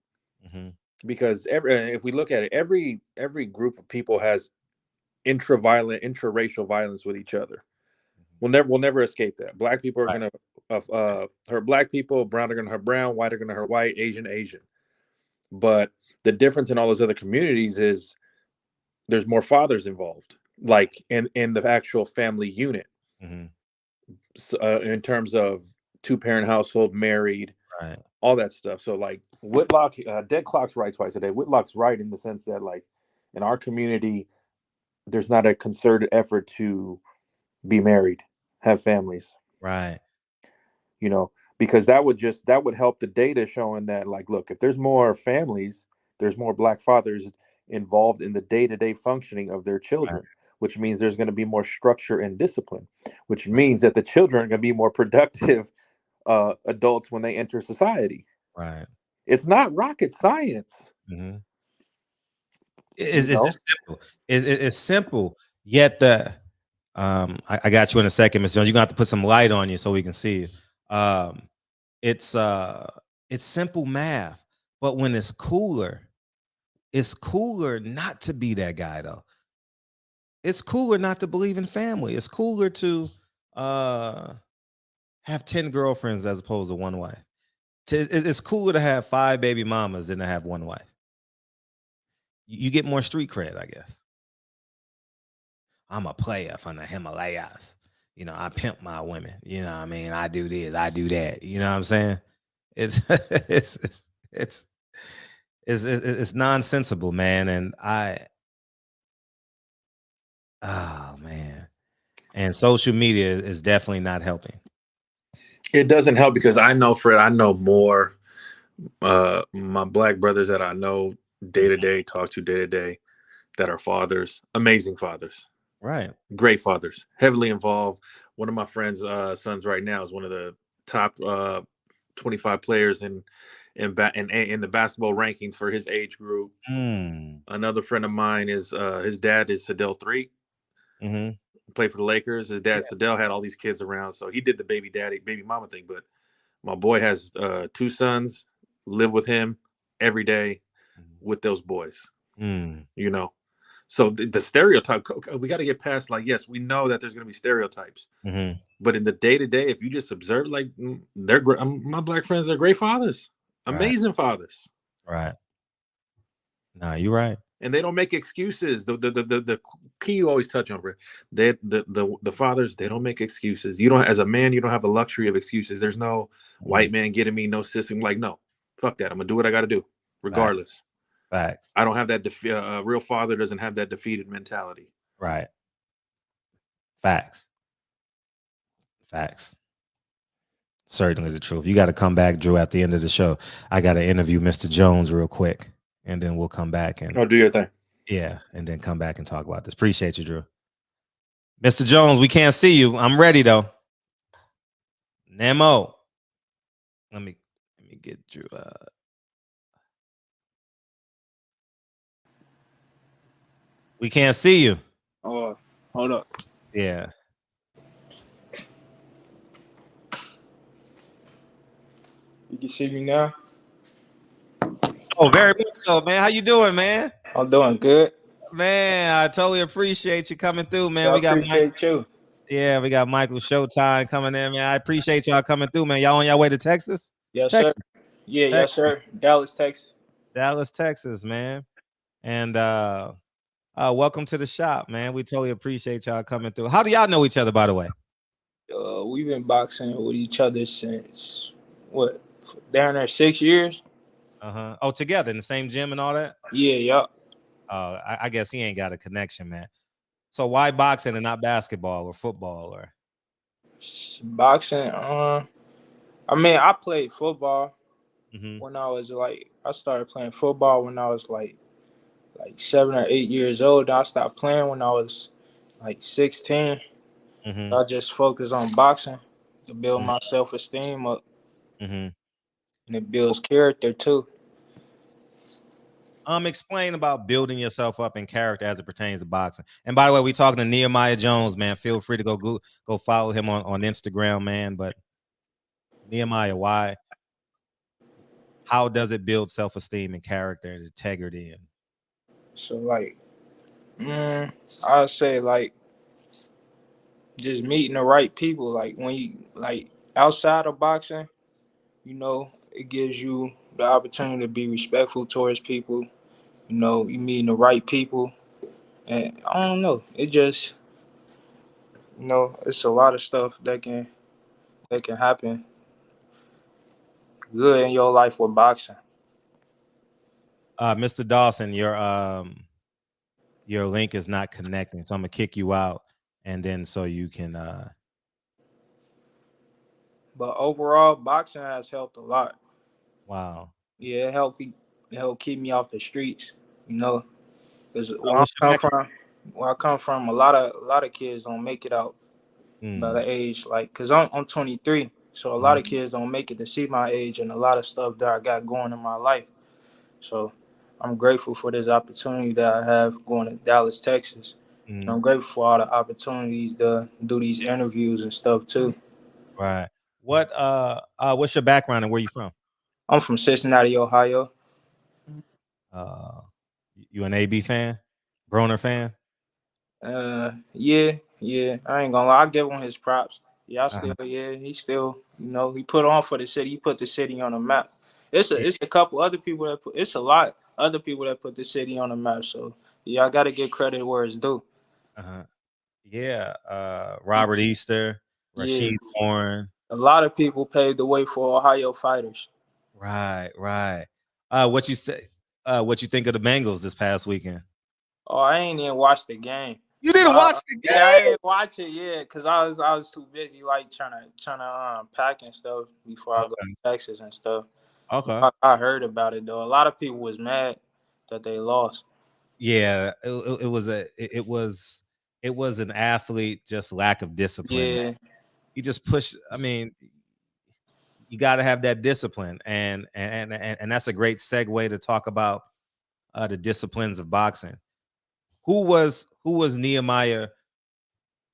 because if we look at it, every group of people has intraracial violence with each other. We'll never escape that. Black people are gonna hurt black people, brown are gonna hurt brown, white are gonna hurt white, Asian. But the difference in all those other communities is there's more fathers involved, like in the actual family unit. So, in terms of 2-parent household, married, all that stuff. So like Whitlock, dead clock's right twice a day. Whitlock's right in the sense that like in our community, there's not a concerted effort to be married, have families. Right. Because that would help the data showing that like, look, if there's more families, there's more black fathers involved in the day-to-day functioning of their children. which means there's going to be more structure and discipline, which means that the children are going to be more productive adults when they enter society. Right. It's not rocket science. Mm-hmm. It's simple. It's simple. Yet I got you in a second, Mr. Jones. You're gonna have to put some light on you so we can see you. It's simple math, but when it's cooler not to be that guy though. It's cooler not to believe in family. It's cooler to have 10 girlfriends as opposed to one wife. It's cooler to have 5 baby mamas than to have one wife. You get more street cred, I guess. I'm a player from the Himalayas. You know, I pimp my women. You know what I mean? I do this, I do that. You know what I'm saying? It's nonsensical, man. And oh man. And social media is definitely not helping. It doesn't help because I know, Fred, I know more my black brothers that I know day to day, talk to day to day, that are fathers, amazing fathers. Right. Great fathers, heavily involved. One of my friends' sons right now is one of the top 25 players in the basketball rankings for his age group. Another friend of mine is his dad is Sedell 3. Played for the Lakers. His dad Sedell had all these kids around, so he did the baby daddy, baby mama thing. But my boy has 2 sons, live with him every day with those boys. You know. So the stereotype, we got to get past, like, yes, we know that there's going to be stereotypes. But in the day-to-day, if you just observe, like, they're my black friends are great fathers, amazing fathers. Right. No, you're right. And they don't make excuses. The key you always touch on, the fathers, they don't make excuses. You don't, as a man, you don't have a luxury of excuses. There's no white man getting me, no system. Like, no, fuck that. I'm going to do what I got to do, regardless. Facts. I don't have that. A real father doesn't have that defeated mentality. Right. Facts. Certainly the truth. You got to come back, Drew, at the end of the show. I got to interview Mr. Jones real quick, and then we'll come back and do your thing. Yeah, and then come back and talk about this. Appreciate you, Drew. Mr. Jones, we can't see you. I'm ready though. Nemo. Let me get Drew. We can't see you. Oh, hold up. Yeah. You can see me now? Oh, very much so, man. How you doing, man? I'm doing good. Man, I totally appreciate you coming through, man. I we got appreciate you. Yeah, we got Michael Showtime coming in, man. I appreciate y'all coming through, man. Y'all on your way to Texas? Yes, Texas. sir. Yeah, Texas. yes, sir. Dallas, Texas. Dallas, Texas, man. And welcome to the shop, man. We totally appreciate y'all coming through. How do y'all know each other, by the way? We've been boxing with each other since down there 6 years. Oh, together in the same gym and all that? Yeah, yup. I guess he ain't got a connection, man. So why boxing and not basketball or football or boxing? I mean, I played football when I was I started playing football when I was like 7 or 8 years old. I stopped playing when I was 16. I just focused on boxing to build my self-esteem up. And it builds character too. Explain about building yourself up in character as it pertains to boxing. And by the way, we talking to Nehemiah Jones, man. Feel free to go follow him on Instagram, man. But Nehemiah, how does it build self-esteem and character and integrity? And so I'd say just meeting the right people. When you outside of boxing, you know, it gives you the opportunity to be respectful towards people. You know, you meeting the right people. And I don't know, it just, you know, it's a lot of stuff that can happen good in your life with boxing. Mr. Dawson, your link is not connecting, so I'm gonna kick you out, and then so you can. But overall, boxing has helped a lot. Wow. Yeah, it helped keep me off the streets. You know, because where I come from, where I come from, a lot of kids don't make it out by the age, like, cause I'm 23, so a lot of kids don't make it to see my age and a lot of stuff that I got going in my life. So I'm grateful for this opportunity that I have going to Dallas, Texas. And I'm grateful for all the opportunities to do these interviews and stuff too. Right. What's your background and where you from? I'm from Cincinnati, Ohio. You an AB fan? Broner fan? Yeah. I ain't gonna lie, I give him his props. Yeah, he still, he put on for the city. He put the city on the map. It's a couple other people it's a lot other people that put the city on the map. So yeah, I gotta give credit where it's due. Yeah. Robert Easter, Rasheed Warren. A lot of people paved the way for Ohio fighters. Right. What you think of the Bengals this past weekend? Oh, I ain't even watched the game. You didn't watch the game? Yeah, I didn't watch it, because I was too busy, like trying to pack and stuff before I go to Texas and stuff. Okay. I heard about it though. A lot of people was mad that they lost. Yeah, it was an athlete, just lack of discipline. Yeah. You just push. I mean, you got to have that discipline, and that's a great segue to talk about the disciplines of boxing. Who was Nehemiah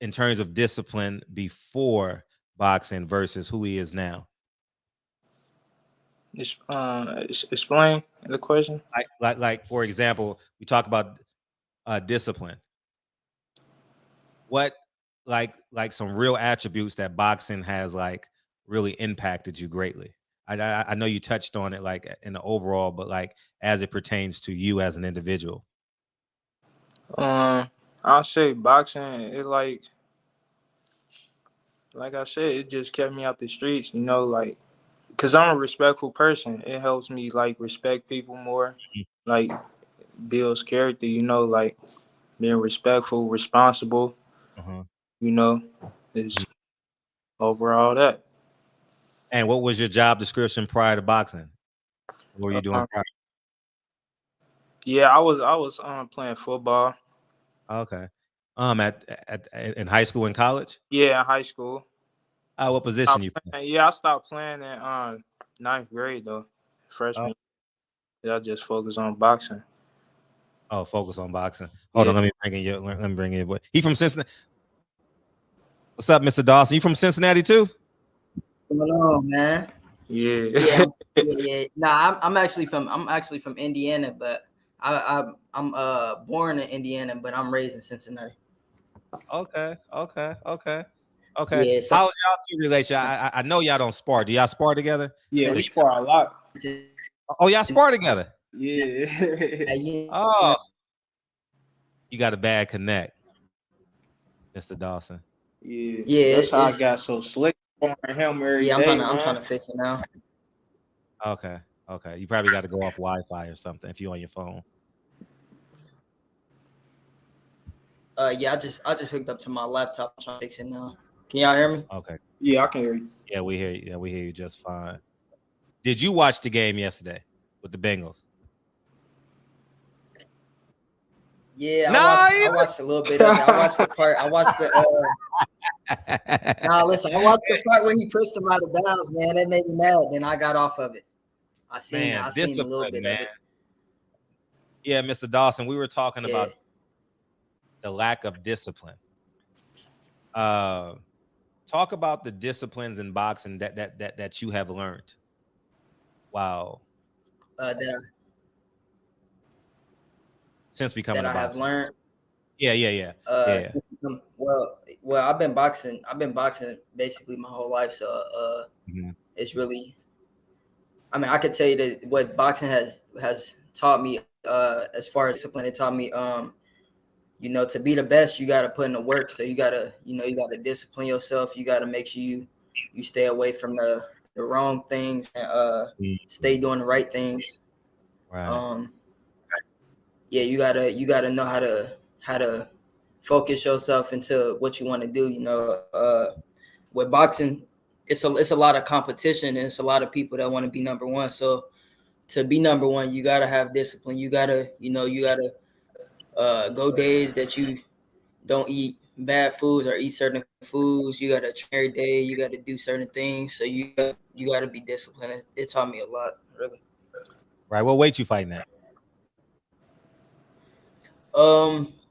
in terms of discipline before boxing versus who he is now? Explain the question. Like for example, we talk about discipline. What like some real attributes that boxing has like really impacted you greatly? I know you touched on it like in the overall, but like as it pertains to you as an individual. I'll say boxing, it like I said, it just kept me out the streets, like, because I'm a respectful person. It helps me like respect people more, like builds character, like being respectful, responsible, is overall that. And what was your job description prior to boxing? What were you doing prior? Yeah, I was playing football. Okay. In high school and college? Yeah, in high school. What position you play? Yeah, I stopped playing in 9th grade though. Freshman. Yeah, I just focused on boxing. Oh, focus on boxing. Hold on, let me bring in your boy. He from Cincinnati. What's up, Mr. Dawson? You from Cincinnati too? What's going on, man? Yeah. Yeah. Nah, I'm actually from Indiana, but I'm born in Indiana, but I'm raised in Cincinnati. Okay. Yeah, so, how's y'all two relation? I know y'all don't spar. Do y'all spar together? Yeah, we spar a lot. Oh, y'all spar together? Yeah. Oh, you got a bad connect, Mr. Dawson. Yeah. That's how I got so slick on him every day. I'm trying to fix it now. Okay. You probably got to go off Wi-Fi or something if you're on your phone. Yeah, I just hooked up to my laptop. I'm trying to fix it now. Can y'all hear me? Okay. Yeah, I can hear you. Yeah, we hear you. Yeah, we hear you just fine. Did you watch the game yesterday with the Bengals? Yeah, I watched a little bit of it. I watched the part. I watched the. Listen, I watched the part when he pushed him out of bounds. Man, that made me mad. Then I got off of it. I seen a little bit of it. Yeah, Mr. Dawson, we were talking about the lack of discipline. Talk about the disciplines in boxing that you have learned. Wow. Since becoming a boxer. I have learned. Yeah. Well, I've been boxing basically my whole life. So it's really, I mean, I could tell you that what boxing has taught me, as far as discipline, it taught me, to be the best, you got to put in the work. So you got to discipline yourself. You got to make sure you stay away from the wrong things and stay doing the right things. Right. Yeah, you gotta know how to focus yourself into what you want to do. With boxing, it's a lot of competition and it's a lot of people that want to be number one. So to be number one, you gotta have discipline. You gotta go days that you don't eat bad foods or eat certain foods. You got to train every day. You got to do certain things. So you got to be disciplined. It taught me a lot, really. Right. What weight you fighting at?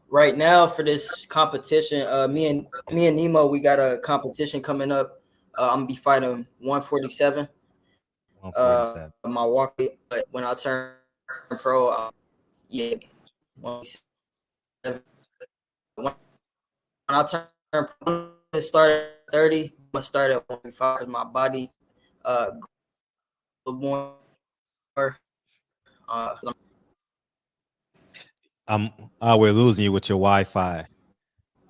Right now for this competition, me and Nemo, we got a competition coming up. I'm gonna be fighting 147. 147. My walk weight, but when I turn pro, yeah, 147. When I turn pro, I start at 30. I'm gonna start at 145 because my body, more. We're losing you with your Wi-Fi.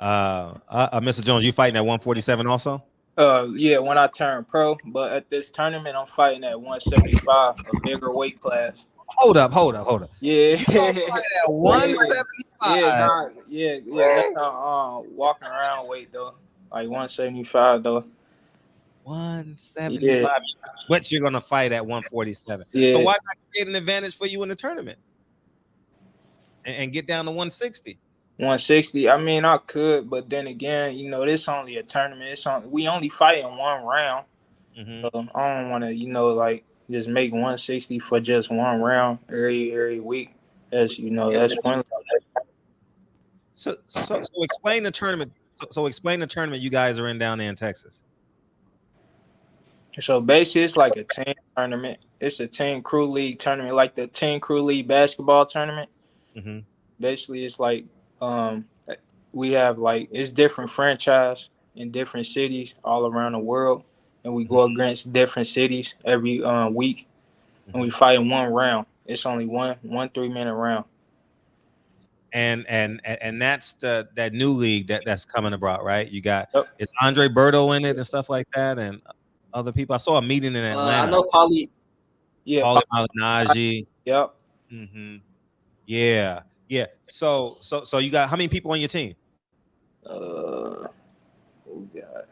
Mr. Jones, you fighting at 147 also? Yeah, when I turn pro, but at this tournament, I'm fighting at 175, a bigger weight class. Hold up. Yeah, at 175. Yeah, that's not walking around weight though, like 175 though. 175. Yeah. But you're gonna fight at 147. Yeah. So why not create an advantage for you in the tournament and get down to 160? 160. I mean, I could, but then again, this only a tournament. We only fight in one round. So I don't want to, like just make 160 for just one round every week. That's that's one. So explain the tournament. So explain the tournament you guys are in down there in Texas. So basically, it's like a team tournament. It's a team crew league tournament, like the team crew league basketball tournament. Basically, it's like we have it's different franchise in different cities all around the world, and we go against different cities every week, and we fight in one round. It's only one 3-minute round. And that's that new league that's coming about, right? You got is Andre Berto in it and stuff like that, and other people. I saw a meeting in Atlanta. I know Paulie. Yeah, Paulie Malignaggi. Yep. Yeah. So you got how many people on your team? We got.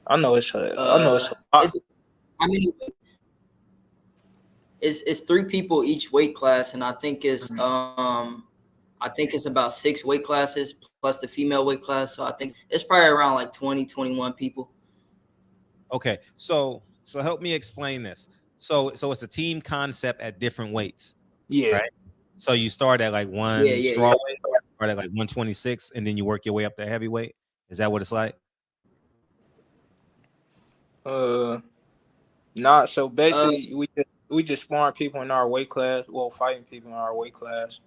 I know it's. It's 3 people each weight class, and I think it's about 6 weight classes plus the female weight class. So I think it's probably around like 20, 21 people. Okay, so help me explain this. So it's a team concept at different weights. Yeah. Right. So you start at like one straw weight, start at like 126, and then you work your way up to heavyweight. Is that what it's like? Not so basically we just sparring people in our weight class, fighting people in our weight class.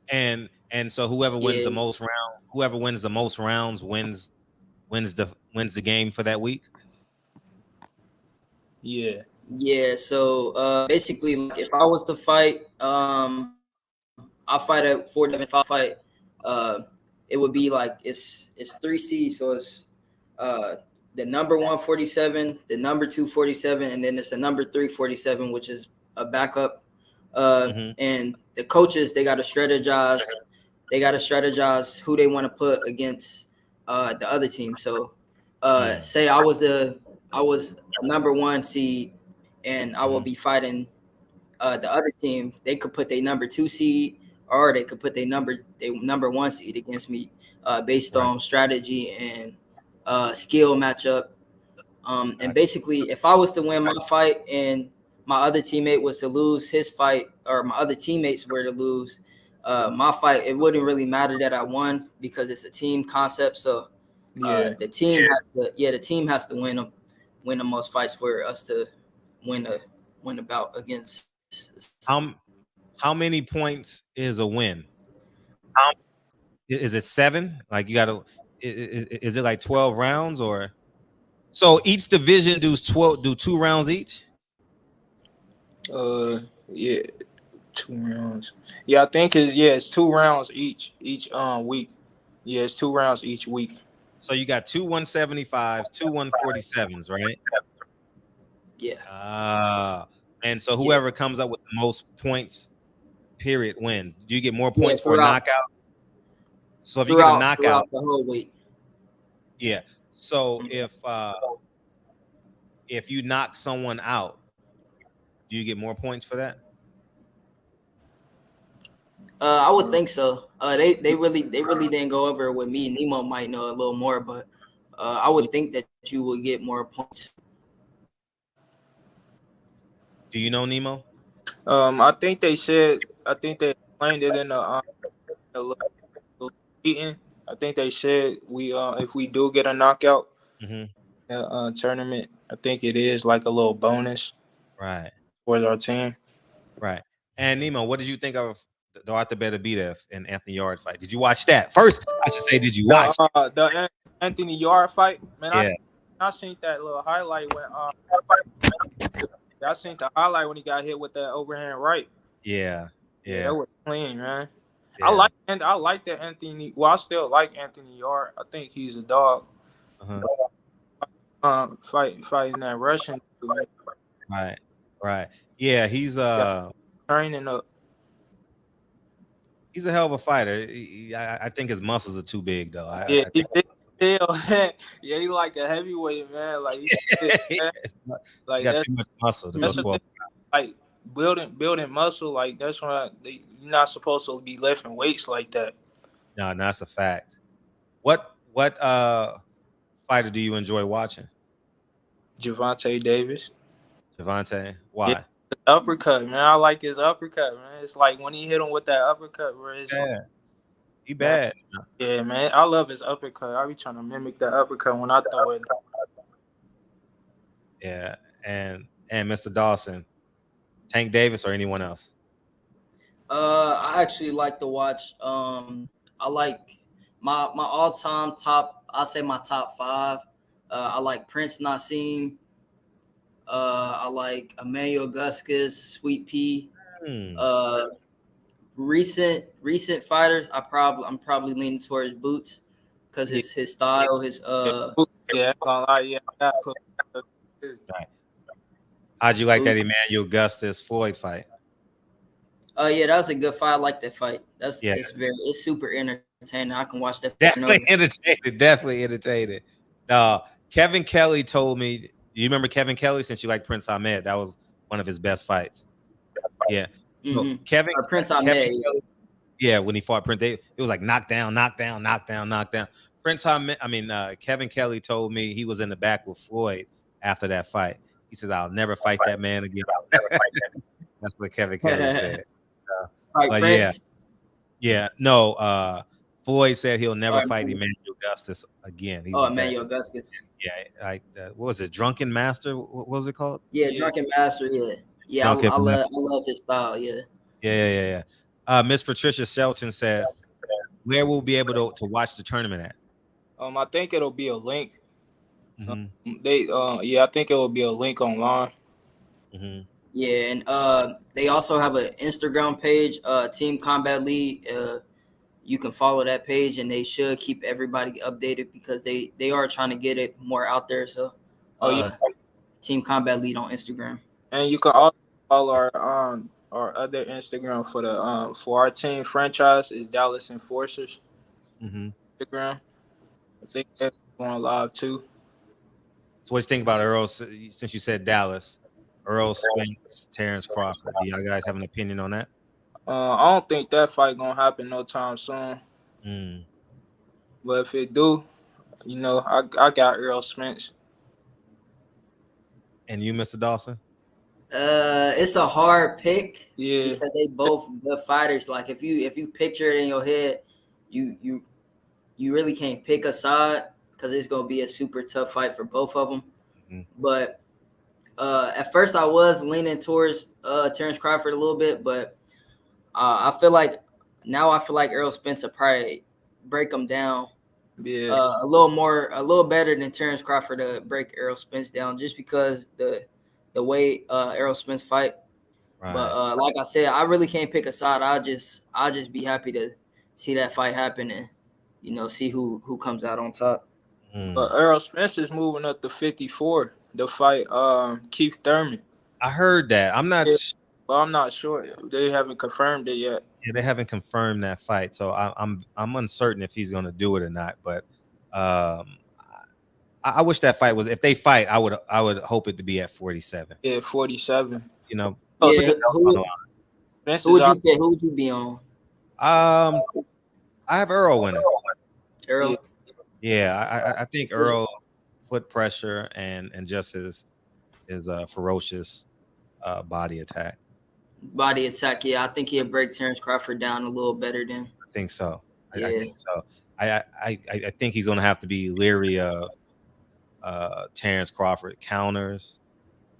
And so whoever wins the most rounds wins the game for that week. Yeah. So basically, like, if I was to fight, I fight at 4. If I fight, it would be like it's 3 C's. So it's the number 147, the number 247, and then it's the number 347, which is a backup. And the coaches, they got to strategize. They got to strategize who they want to put against the other team. So say I was the number 1 seed, and I will be fighting the other team. They could put their number 2 seed, or they could put their number 1 seed against me based on strategy and skill matchup. And basically, if I was to win my fight and my other teammate was to lose his fight, or my other teammates were to lose my fight, it wouldn't really matter that I won because it's a team concept. So the team has to win the most fights for us to win a bout against. How many points is a win? Is it 7? Like you got to? Is it like 12 rounds or? So each division do 2 rounds each. Yeah, 2 rounds. Yeah, I think it's 2 rounds each week. Yeah, it's 2 rounds each week. So you got 2 175s, 2 147s, right? Yeah. And so whoever comes up with the most points, period, wins. Do you get more points for a knockout? So if you get a knockout the whole week. Yeah. So if you knock someone out, do you get more points for that? I would think so. They really didn't go over it with me. Nemo might know a little more, but I would think that you would get more points. Do you know Nemo? I think they said. I think they explained it in the meeting. I think they said if we do get a knockout tournament, I think it is like a little bonus, right, for our team. Right. And Nemo, what did you think of the Arthur Beterbiev and Anthony Yarde fight? Did you watch that? First, I should say, did you watch the Anthony Yarde fight? Man, yeah. I seen that little highlight when I seen the highlight when he got hit with that overhand right. Yeah. That was clean, man. Yeah. I like that Anthony. Well, I still like Anthony Yarde. I think he's a dog. Fighting that Russian dude. Right. Yeah, he's training up. He's a hell of a fighter. I think his muscles are too big, though. He like a heavyweight, man. Like he got too much muscle to go 12. Like building muscle, like that's why you're not supposed to be lifting weights like that. No, that's a fact. What fighter do you enjoy watching? Gervonta Davis. Gervonta, why? Yeah, his uppercut, man. I like his uppercut, man. It's like when he hit him with that uppercut, bro. He bad. Yeah, man. I love his uppercut. I be trying to mimic that uppercut when I throw it. Yeah, and Mr. Dawson, Tank Davis or anyone else? I actually like to watch. I like my all-time top. I'll say my top 5. I like Prince Nassim. I like Emmanuel Guskus, Sweet Pea. Recent fighters, I'm probably leaning towards Boots because his style, his Right. How'd you like that Emmanuel Guskus Floyd fight? Yeah, that was a good fight. I like that fight. It's super entertaining. I can watch that. Definitely entertained. Kevin Kelly told me. Do you remember Kevin Kelly? Since you like Prince Ahmed, that was one of his best fights. Yeah. So Prince Ahmed. Kelly, yeah, when he fought Prince, it was like knockdown. Prince Ahmed. Kevin Kelly told me he was in the back with Floyd after that fight. He said, "I'll never fight that man again." That's what Kevin Kelly said. But Floyd said he'll never fight Emmanuel Guskus again. Emmanuel Guskus. Yeah, like what was it? Drunken Master? What was it called? Yeah, Drunken Master. Yeah. I love his style. Yeah. Miss Patricia Shelton said, "Where we'll be able to watch the tournament at?" I think it'll be a link. I think it will be a link online. Yeah, and they also have an Instagram page, Team Combat League. You can follow that page, and they should keep everybody updated because they are trying to get it more out there. So, Team Combat League on Instagram, and you can also follow our other Instagram for our team franchise is Dallas Enforcers. Instagram. I think that's going live too. So, what do you think about Earl? Since you said Dallas, Earl Spence, Terrence Crawford. Do y'all guys have an opinion on that? I don't think that fight gonna happen no time soon. But if it do, I got Earl Spence. And you, Mr. Dawson? It's a hard pick. Yeah, because they both good fighters. Like if you picture it in your head, you really can't pick a side because it's gonna be a super tough fight for both of them. But at first I was leaning towards Terrence Crawford a little bit, but I feel like Earl Spence will probably break him down. Yeah, a little better than Terrence Crawford to break Earl Spence down, just because the way Earl Spence fight. Right. But like I said, I really can't pick a side. I'll just be happy to see that fight happen and see who comes out on top. But Earl Spence is moving up to 54 to fight Keith Thurman. I heard that. I'm not sure. They haven't confirmed it yet. Yeah, they haven't confirmed that fight, so I'm uncertain if he's going to do it or not. But I wish that fight was. If they fight, I would hope it to be at 47. Yeah, 47. Who would you pick? Who would you be on? I have Earl winning. Earl. Yeah, I think Earl foot pressure and just his ferocious body attack. Body attack, yeah. I think he'll break Terrence Crawford down a little better than. I think so. Yeah. I think so. I think he's gonna have to be leery of Terrence Crawford counters.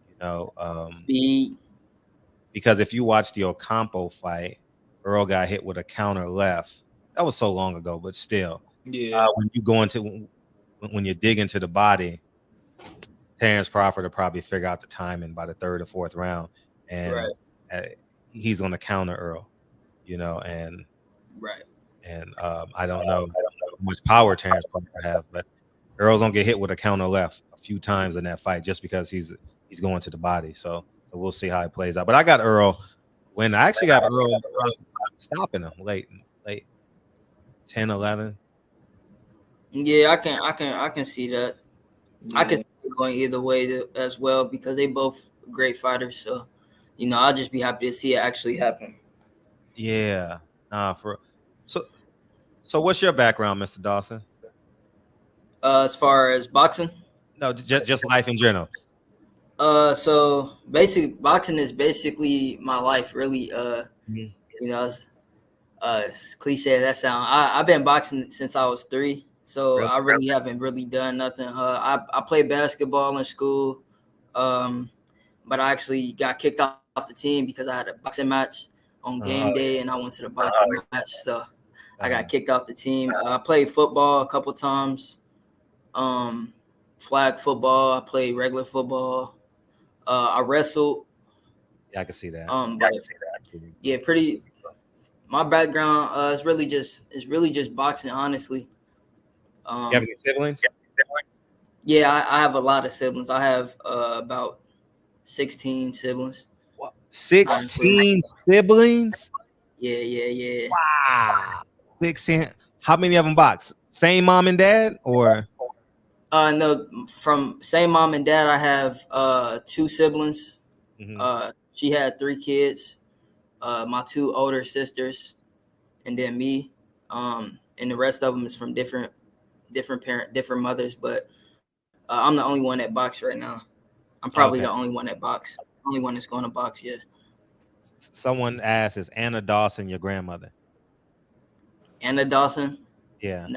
You know, Speed. Because if you watch the Ocampo fight, Earl got hit with a counter left. That was so long ago, but still. Yeah. When you go into when you dig into the body, Terrence Crawford will probably figure out the timing by the third or fourth round, and he's on the counter Earl, you know, and I don't know how much power Terrence Crawford has, but Earl's gonna get hit with a counter left a few times in that fight just because he's going to the body. So we'll see how it plays out. But I got Earl when I actually got Earl stopping him late 10, 11. Yeah, I can see that. Yeah. I can see it going either way as well because they both great fighters. So, you know, I'll just be happy to see it actually happen. Yeah. So what's your background, Mr. Dawson? As far as boxing? No, just life in general. So basically, boxing is basically my life, really. You know, it's cliche as that sound. I've been boxing since I was 3. So I really haven't really done nothing. I played basketball in school, but I actually got kicked off the team because I had a boxing match on game day, and I went to the boxing match. So I got kicked off the team. I played football a couple times, flag football. I played regular football. I wrestled. Yeah, I can see that. Yeah, pretty. My background is really just boxing, honestly. You have any siblings? Yeah, I have a lot of siblings. I have about 16 siblings. What? 16 siblings? Yeah. Wow. 16. How many of them box? Same mom and dad, or? No, from same mom and dad. I have 2 siblings. Mm-hmm. She had 3 kids. My 2 older sisters, and then me. And the rest of them is from different mothers, but I'm the only one that box right now. I'm probably the only one that box. Only one that's going to box, yeah. Someone asked, is Anna Dawson your grandmother? Anna Dawson? Yeah.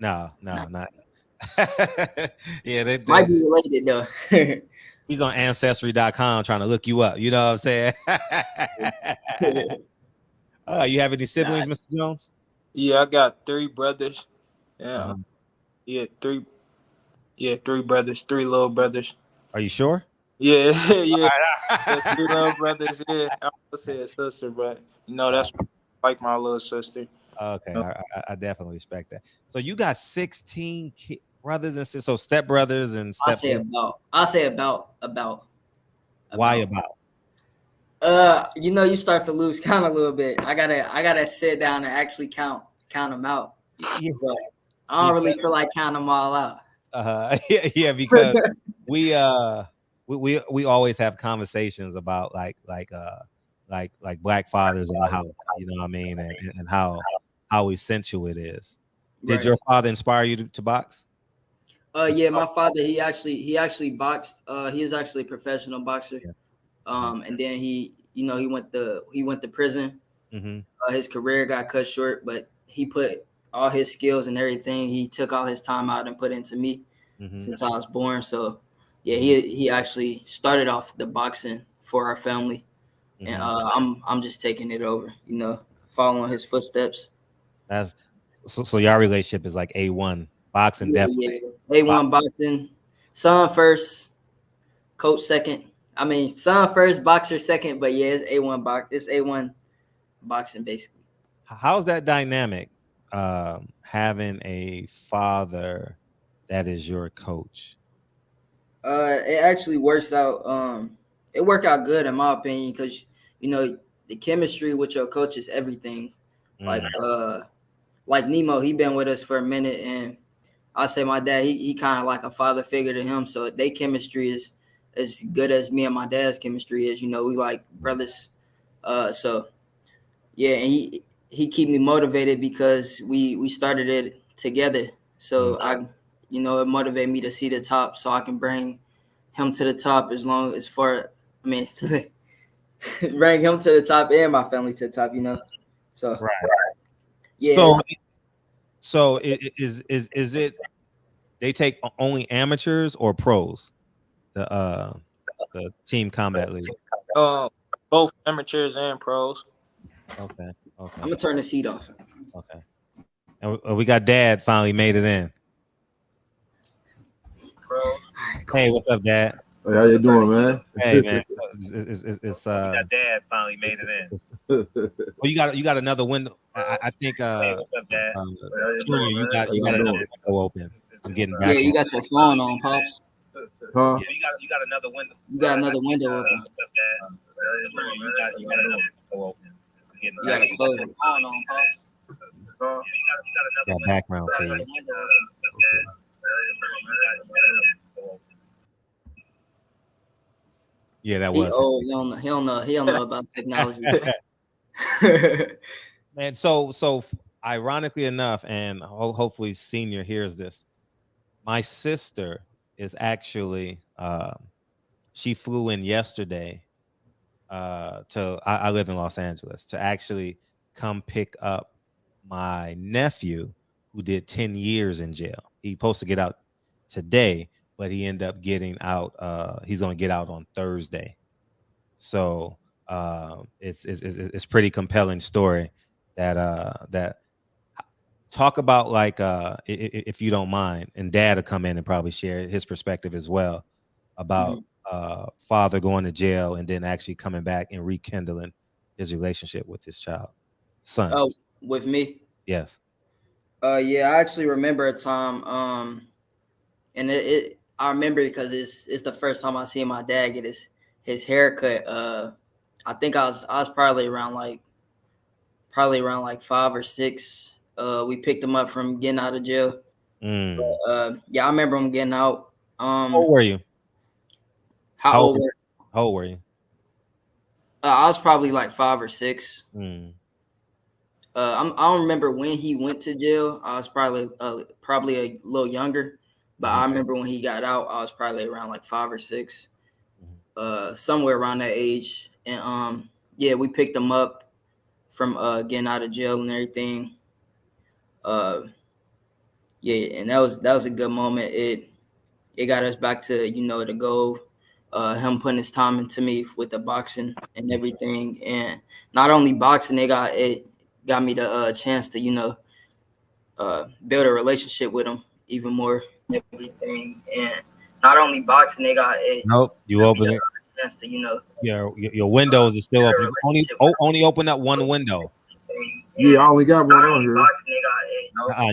No, not. Yeah, they might be related though. He's on Ancestry.com trying to look you up. You know what I'm saying? You have any siblings, Mr. Jones? Yeah, I got 3 brothers. Yeah. Yeah, 3 brothers, 3 little brothers. Are you sure? Yeah. 3 little brothers. Yeah, I would say a sister, but you know that's like my little sister. Okay, I definitely respect that. So you got 16 brothers and sisters, so stepbrothers and stepsisters. I say about. Why about? You know, you start to lose count a little bit. I gotta sit down and actually count them out. Yeah. But I don't really feel like counting them all out. Yeah, because we always have conversations about like black fathers in the house, you know what I mean, and how essential it is. Did your father inspire you to box? Yeah, my father, he actually boxed. He is actually a professional boxer. Yeah. And then he went to prison. Mm-hmm. His career got cut short, but he put all his skills and everything. He took all his time out and put into me since I was born. So yeah, he actually started off the boxing for our family, and I'm just taking it over. You know, following his footsteps. That's so your relationship is like A1 boxing, definitely. Yeah. A1 boxing, son first, coach second. I mean, son first, boxer second, but yeah, it's A1 boxing basically. How's that dynamic? Having a father that is your coach. It actually works out. It worked out good in my opinion because you know the chemistry with your coach is everything. Like Nemo, he been with us for a minute, and I say my dad, he kind of like a father figure to him. So their chemistry is as good as me and my dad's chemistry is. You know, we like brothers. So yeah, and he keep me motivated because we started it together. So it motivated me to see the top, so I can bring him to the top bring him to the top and my family to the top. So right. Yeah. So is it they take only amateurs or pros? The team combat league. Both amateurs and pros. Okay. I'm gonna turn this heat off. Okay. And we got Dad finally made it in. Hey, what's up, Dad? Hey, how you doing, man? Hey, man. It's we got Dad finally made it in. Well, you got another window. I think. Hey, what's up, Dad? Junior, you got another window open. I'm getting back. Yeah, you got your phone on, Pops. Huh? Yeah, you got another window. You got another window open. You got another window open. You gotta close your phone on, Pops. Yeah, background feed. Yeah, that was. He don't know about technology. Man, so ironically enough, and hopefully Senior hears this, my sister is actually she flew in yesterday I live in Los Angeles, to actually come pick up my nephew who did 10 years in jail. He's supposed to get out today, but he ended up getting out. He's going to get out on Thursday. So it's pretty compelling story that talk about, like, if you don't mind, and Dad will come in and probably share his perspective as well about father going to jail and then actually coming back and rekindling his relationship with his son. Oh, with me? Yes. Yeah, I actually remember a time, and I remember because it's the first time I seen my dad get his haircut. I think I was probably around like 5 or 6. We picked him up from getting out of jail. Yeah, I remember him getting out. How old were you? How old were you? I was probably like 5 or 6. I don't remember when he went to jail. I was probably a little younger, but I remember when he got out, I was probably around like 5 or 6, somewhere around that age. And yeah, we picked him up from getting out of jail and everything. Yeah, and that was a good moment. It got us back to the goal. Him putting his time into me with the boxing and everything, and not only boxing, it got me the chance to build a relationship with him even more. Everything, and not only boxing, Nope, you open it. Chance to your windows is still open. Only open up one window. Yeah, I only got one on here.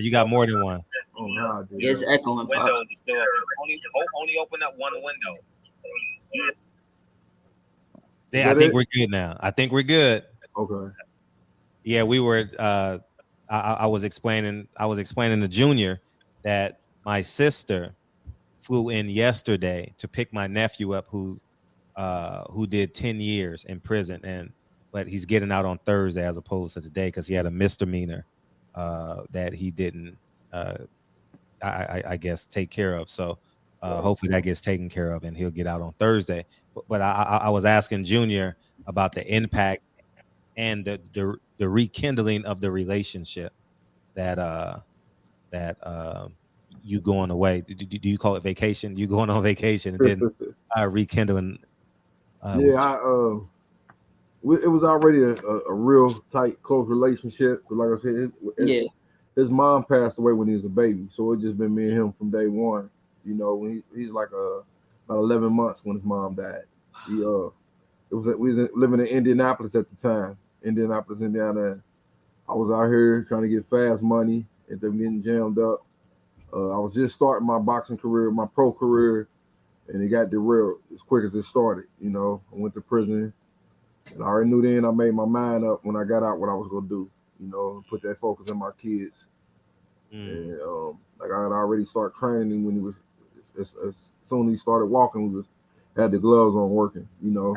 You got more than one. Oh, nah, it's echoing. Windows is still open. Only open up one window. Yeah, I think we're good now. I think we're good. Okay. Yeah, we were. I was explaining to Junior that my sister flew in yesterday to pick my nephew up, who did 10 years in prison, but he's getting out on Thursday as opposed to today because he had a misdemeanor that he didn't, I guess, take care of. So hopefully that gets taken care of and he'll get out on Thursday. But I was asking Junior about the impact and the rekindling of the relationship that you going away. Do you call it vacation? You going on vacation and then rekindling. It was already a real tight, close relationship. But like I said, his mom passed away when he was a baby, so it just been me and him from day one. When he's like about 11 months when his mom died. We was living in Indianapolis at the time, Indianapolis, Indiana. I was out here trying to get fast money and then getting jammed up. I was just starting my boxing career, my pro career, and it got derailed as quick as it started. I went to prison, and I already knew then I made my mind up when I got out what I was gonna do. Put that focus on my kids. And like I had already started training when he was as soon as he started walking, we had the gloves on working. Nah,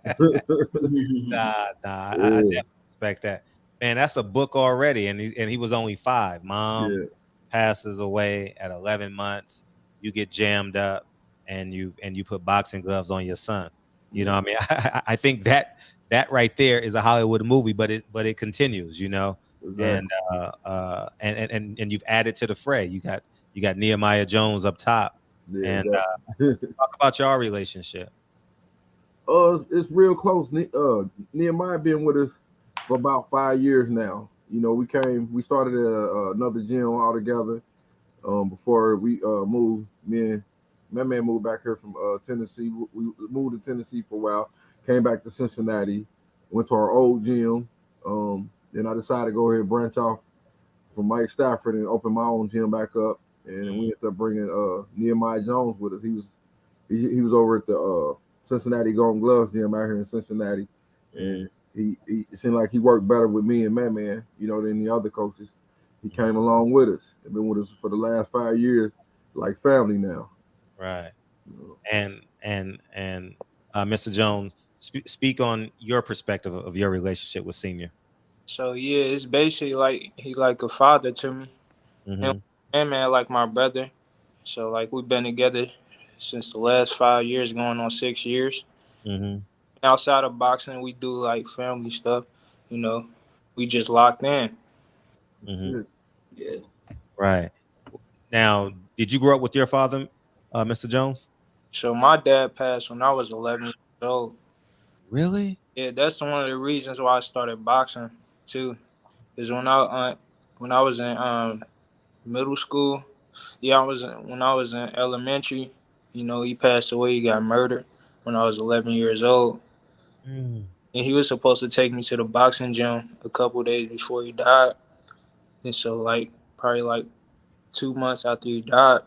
I definitely respect that. Man, that's a book already, and he was only 5. Mom passes away at 11 months. You get jammed up, and you put boxing gloves on your son. You know what I mean? I think that right there is a Hollywood movie, but it continues. You know, Exactly. and you've added to the fray. You got Nehemiah Jones up top, and talk about your relationship. It's real close. Nehemiah been with us for about 5 years now. You know, we started at another gym all together before we moved. Me and my man moved back here from Tennessee. We moved to Tennessee for a while, came back to Cincinnati, went to our old gym. Then I decided to go ahead and branch off from Mike Stafford and open my own gym back up. And we ended up bringing Nehemiah Jones with us. He was over at the Cincinnati Golden Gloves gym out here in Cincinnati, and he it seemed like he worked better with me and man, you know, than the other coaches. He came along with us and been with us for the last 5 years, like family now. Right. And Mr. Jones, speak on your perspective of your relationship with Senior. So yeah, it's basically like he like a father to me. Him and man like my brother. So like we've been together since the last 5 years, going on 6 years. Outside of boxing, we do like family stuff. You know, we just locked in. Yeah. Right. Now, did you grow up with your father, Mr. Jones? So my dad passed when I was 11 years old. Really? Yeah, that's one of the reasons why I started boxing too. Is when I was in middle school. Yeah, when I was in elementary. You know, he passed away. He got murdered when I was 11 years old. And he was supposed to take me to the boxing gym a couple of days before he died. And so, like, probably like 2 months after he died,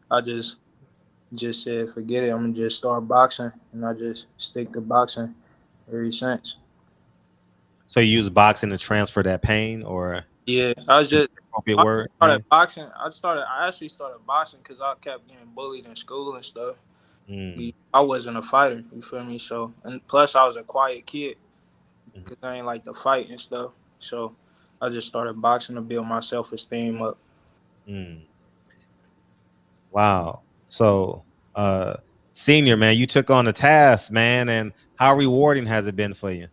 I just said, forget it. I'm going to just start boxing. And I just stick to boxing ever since. So you use boxing to transfer that pain, or? Yeah, I started boxing. I actually started boxing because I kept getting bullied in school and stuff. I wasn't a fighter, you feel me? So, and plus I was a quiet kid because I ain't like to fight and stuff. So I just started boxing to build my self-esteem up. Wow. So, Senior, man, you took on the task, man, and how rewarding has it been for you?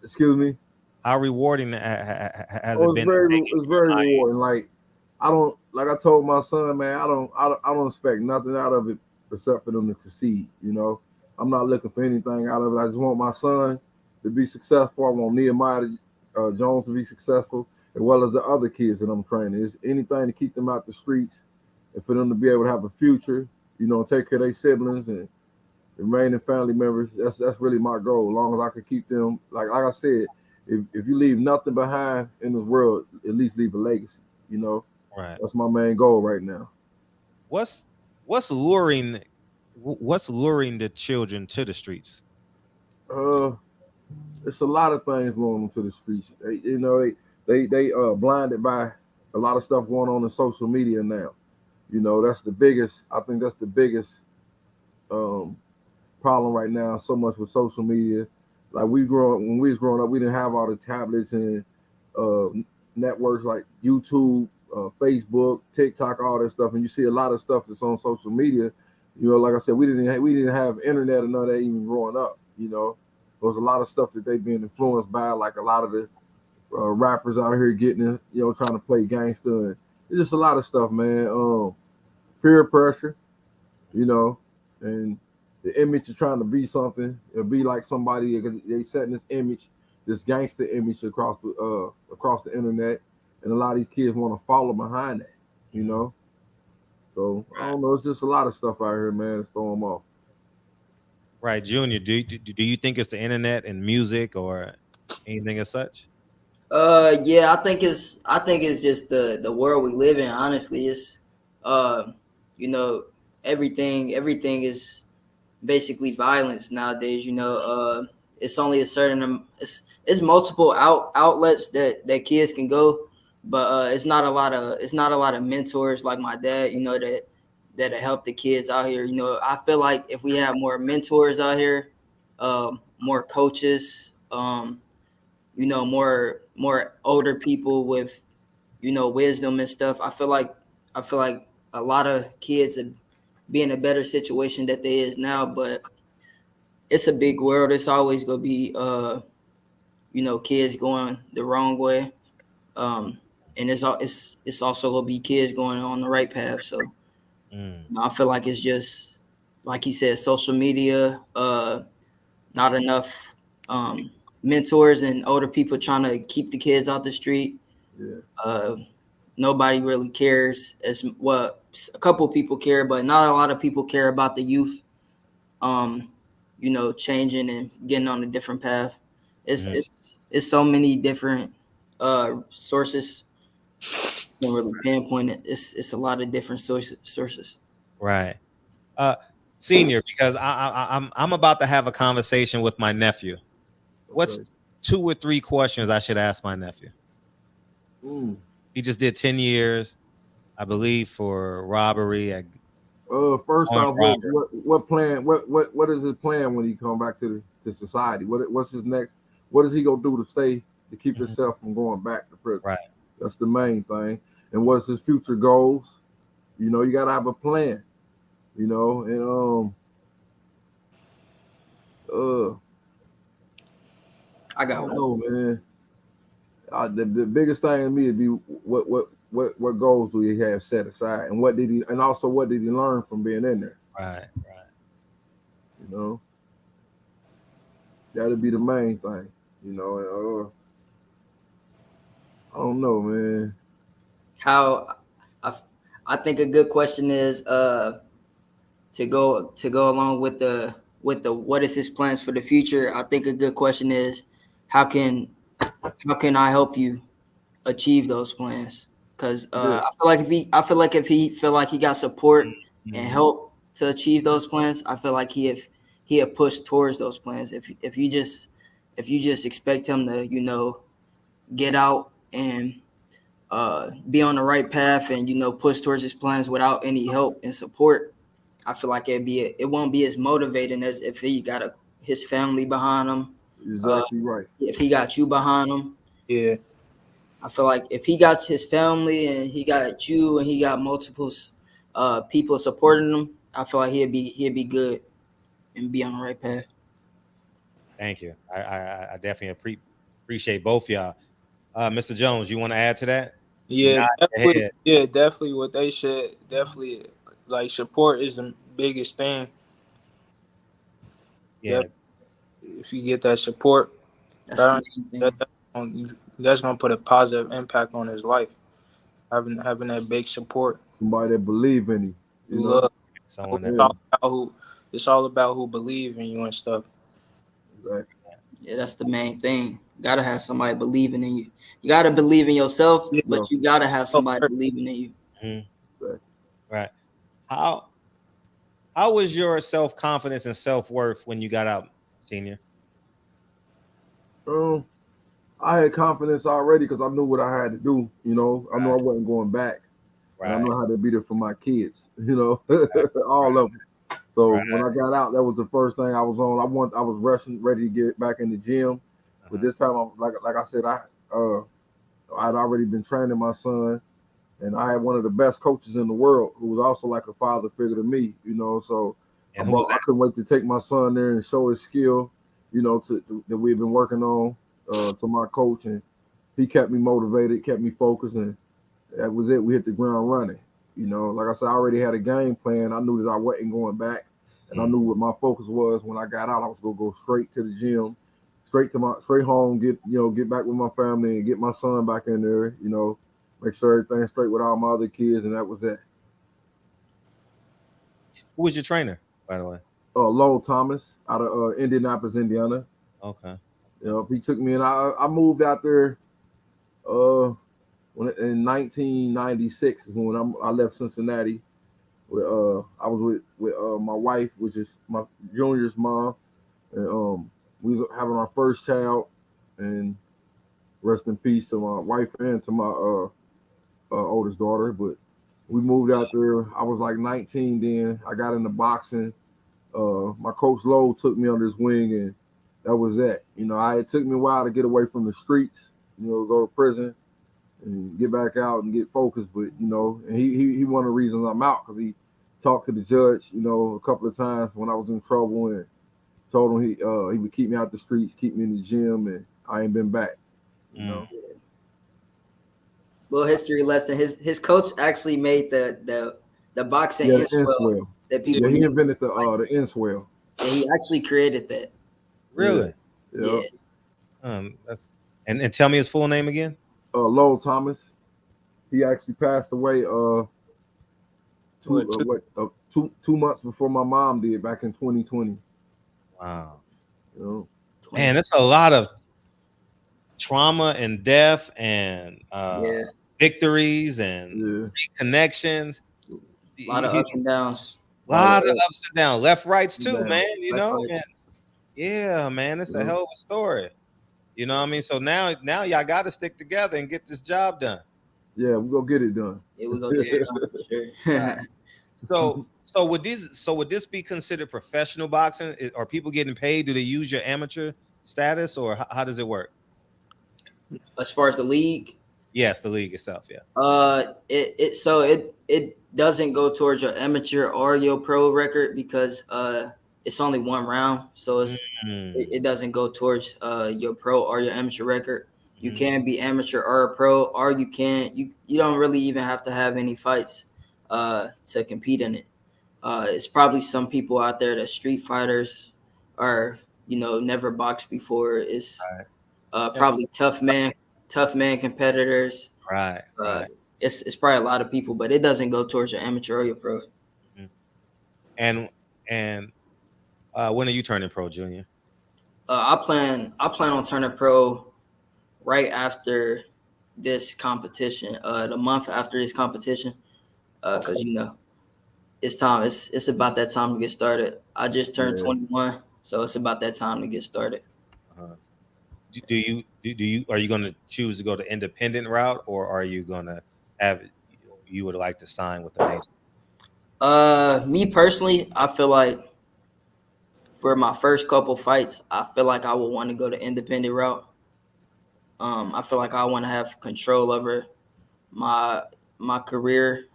Excuse me? How rewarding has it been? It's very rewarding. Like I told my son, man, I don't expect nothing out of it except for them to succeed. You know, I'm not looking for anything out of it. I just want my son to be successful. I want Nehemiah Jones to be successful, as well as the other kids that I'm training. It's anything to keep them out the streets and for them to be able to have a future. You know, take care of their siblings and remaining family members. That's really my goal. As long as I can keep them, like I said, if you leave nothing behind in this world, at least leave a legacy. You know, right? That's my main goal right now. What's luring the children to the streets? It's a lot of things going on to the streets. They blinded by a lot of stuff going on in social media now. You know, that's the biggest. I think that's the biggest problem right now. So much with social media. Like when we was growing up, we didn't have all the tablets and networks like YouTube, Facebook, TikTok, all that stuff. And you see a lot of stuff that's on social media. You know, like I said, we didn't have internet or none of that even growing up. You know, there was a lot of stuff that they've been influenced by, like a lot of the rappers out here getting in, you know, trying to play gangster. And it's just a lot of stuff, man. Peer pressure, you know, and the image of trying to be something, or be like somebody. They setting this image, this gangster image across the internet, and a lot of these kids want to follow behind that, you know. So I don't know. It's just a lot of stuff out here, man. It's throwing them off. Right, Junior. Do you think it's the internet and music or anything as such? Yeah, I think it's just the world we live in. Honestly, it's you know, everything is basically violence nowadays. You know, it's only a certain it's multiple outlets that kids can go, but it's not a lot of mentors like my dad. You know, that help the kids out here. You know, I feel like if we have more mentors out here, more coaches, you more older people with, wisdom and stuff. I feel like a lot of kids are be in a better situation that they is now, but it's a big world. It's always gonna be kids going the wrong way. And it's also gonna be kids going on the right path. So I feel like it's just like he said, social media, not enough mentors and older people trying to keep the kids out the street. Nobody really cares as well. A couple people care, but not a lot of people care about the youth. Changing and getting on a different path. It's so many different sources. Can't really pinpoint it. It's a lot of different sources. Right. Senior, because I'm about to have a conversation with my nephew. What's 2 or 3 questions I should ask my nephew? He just did 10 years, I believe, for robbery. First off, what plan? What is his plan when he come back to society? What's his next? What is he gonna do to keep himself from going back to prison? Right. That's the main thing. And what's his future goals? You gotta have a plan. And I got one. Oh man, the biggest thing to me would be what goals do he have set aside, and what did he learn from being in there? Right. That'd be the main thing. I don't know, man. How I think a good question is to go along with the what is his plans for the future. I think a good question is how can I help you achieve those plans? Because I feel like if he feel like he got support and help to achieve those plans, I feel like he have pushed towards those plans. If you just expect him to get out and be on the right path and push towards his plans without any help and support, I feel like it won't be as motivating as if he got his family behind him. Exactly right. If he got you behind him. Yeah. I feel like if he got his family and he got you and he got multiple people supporting him, I feel like he'd be good and be on the right path. Thank you. I definitely appreciate both y'all. Mr. Jones, you want to add to that? Yeah, definitely. What they should definitely like support is the biggest thing. Yeah. If you get that support, that's gonna put a positive impact on his life. Having that big support, somebody that believe in you, love someone. It's all about who believe in you and stuff. Right. Yeah, that's the main thing. Gotta have somebody believing in you. You gotta believe in yourself, but you gotta have somebody believing in you. Mm-hmm. Right. How was your self-confidence and self-worth when you got out, Senior? I had confidence already because I knew what I had to do. I knew I wasn't going back. Right. And I knew how to be there for my kids. All of them. So when I got out, that was the first thing I was on. I was rushing, ready to get back in the gym. But this time, like I said, I'd already been training my son, and I had one of the best coaches in the world who was also like a father figure to me. So I couldn't wait to take my son there and show his skill, that we've been working on to my coach, and he kept me motivated, kept me focused, and that was it. We hit the ground running. Like I said, I already had a game plan. I knew that I wasn't going back, and I knew what my focus was when I got out. I was gonna go straight to the gym, straight home, get back with my family and get my son back in there. Make sure everything's straight with all my other kids, and that was it. Who was your trainer, by the way? Lowell Thomas out of Indianapolis, Indiana. Okay. He took me, and I moved out there. In 1996 is when I left Cincinnati. I was with my wife, which is my junior's mom, and we were having our first child. And rest in peace to my wife and to my oldest daughter. But we moved out there. I was like 19 then. I got into boxing. My coach Lowell took me under his wing, and that was that. You know, it took me a while to get away from the streets, you know, go to prison and get back out and get focused. But, you know, and he one of the reasons I'm out, because he talked to the judge, you know, a couple of times when I was in trouble, and told him he would keep me out the streets, keep me in the gym, and I ain't been back. You know. Little history lesson. His coach actually made the boxing the inswell that people he invented the inswell. Yeah, he actually created that. Really? Yeah. That's and tell me his full name again. Lowell Thomas. He actually passed away 2 months before my mom did, back in 2020. Wow. You know? Man, it's a lot of trauma and death and victories and connections. A lot of ups and downs. A lot of ups and downs, left, rights too, Yeah, man. You left, know, rights. yeah, man, it's a hell of a story. You know what I mean? So now y'all got to stick together and get this job done. Yeah, we're gonna get it done. Yeah, we're gonna get it done for sure. So would this be considered professional boxing? Are people getting paid? Do they use your amateur status, or how does it work? As far as the league, yes, the league itself, yeah. It doesn't go towards your amateur or your pro record, because it's only one round, so it doesn't go towards your pro or your amateur record. You can be amateur or a pro, or you don't really even have to have any fights to compete in it. It's probably some people out there that street fighters or never boxed before. It's probably tough man competitors. Right. It's probably a lot of people, but it doesn't go towards your amateur or your pro. And when are you turning pro, Junior? I plan on turning pro right after this competition, the month after this competition, because it's time. It's about that time to get started. I just turned 21, so it's about that time to get started. Are you going to choose to go the independent route, or are you going to you would like to sign with the nation? Me personally, I feel like for my first couple fights, I feel like I would want to go the independent route. I feel like I want to have control over my career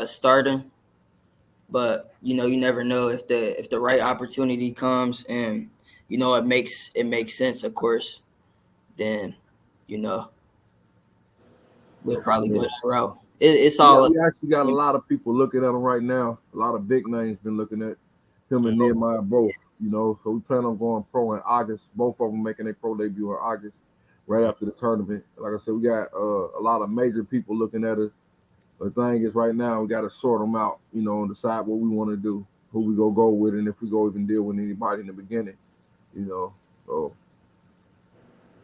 starting, but you never know if the right opportunity comes and it makes sense, of course, then we'll probably go that route. It's all. We actually got a lot of people looking at him right now. A lot of big names been looking at him and Nehemiah both. So we plan on going pro in August. Both of them making their pro debut in August, right after the tournament. Like I said, we got a lot of major people looking at us. The thing is, right now, we got to sort them out, and decide what we want to do, who we go with, and if we go even deal with anybody in the beginning, So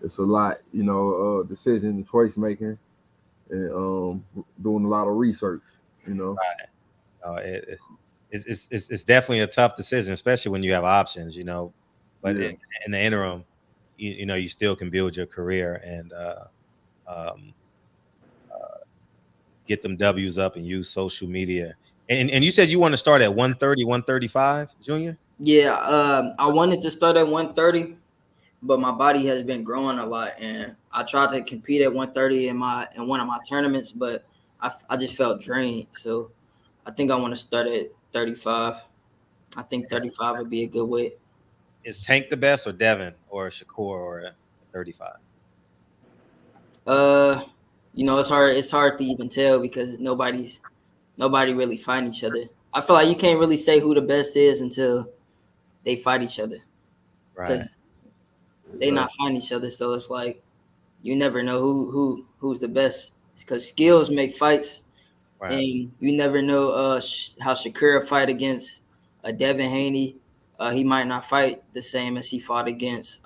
it's a lot, decision and choice making, and doing a lot of research, Right. It's definitely a tough decision, especially when you have options, But in the interim, you still can build your career and get them W's up and use social media. And you said you want to start at 130, 135, Junior? Yeah, I wanted to start at 130, but my body has been growing a lot, and I tried to compete at 130 in one of my tournaments, but I just felt drained. So I think I want to start at 35. I think 35 would be a good weight. Is Tank the best, or Devin, or Shakur, or 35? It's hard to even tell because nobody really find each other. I feel like you can't really say who the best is until they fight each other. Right. Because they not find each other, so it's like you never know who's the best. Because skills make fights, right. And you never know how Shakur fight against Devin Haney. He might not fight the same as he fought against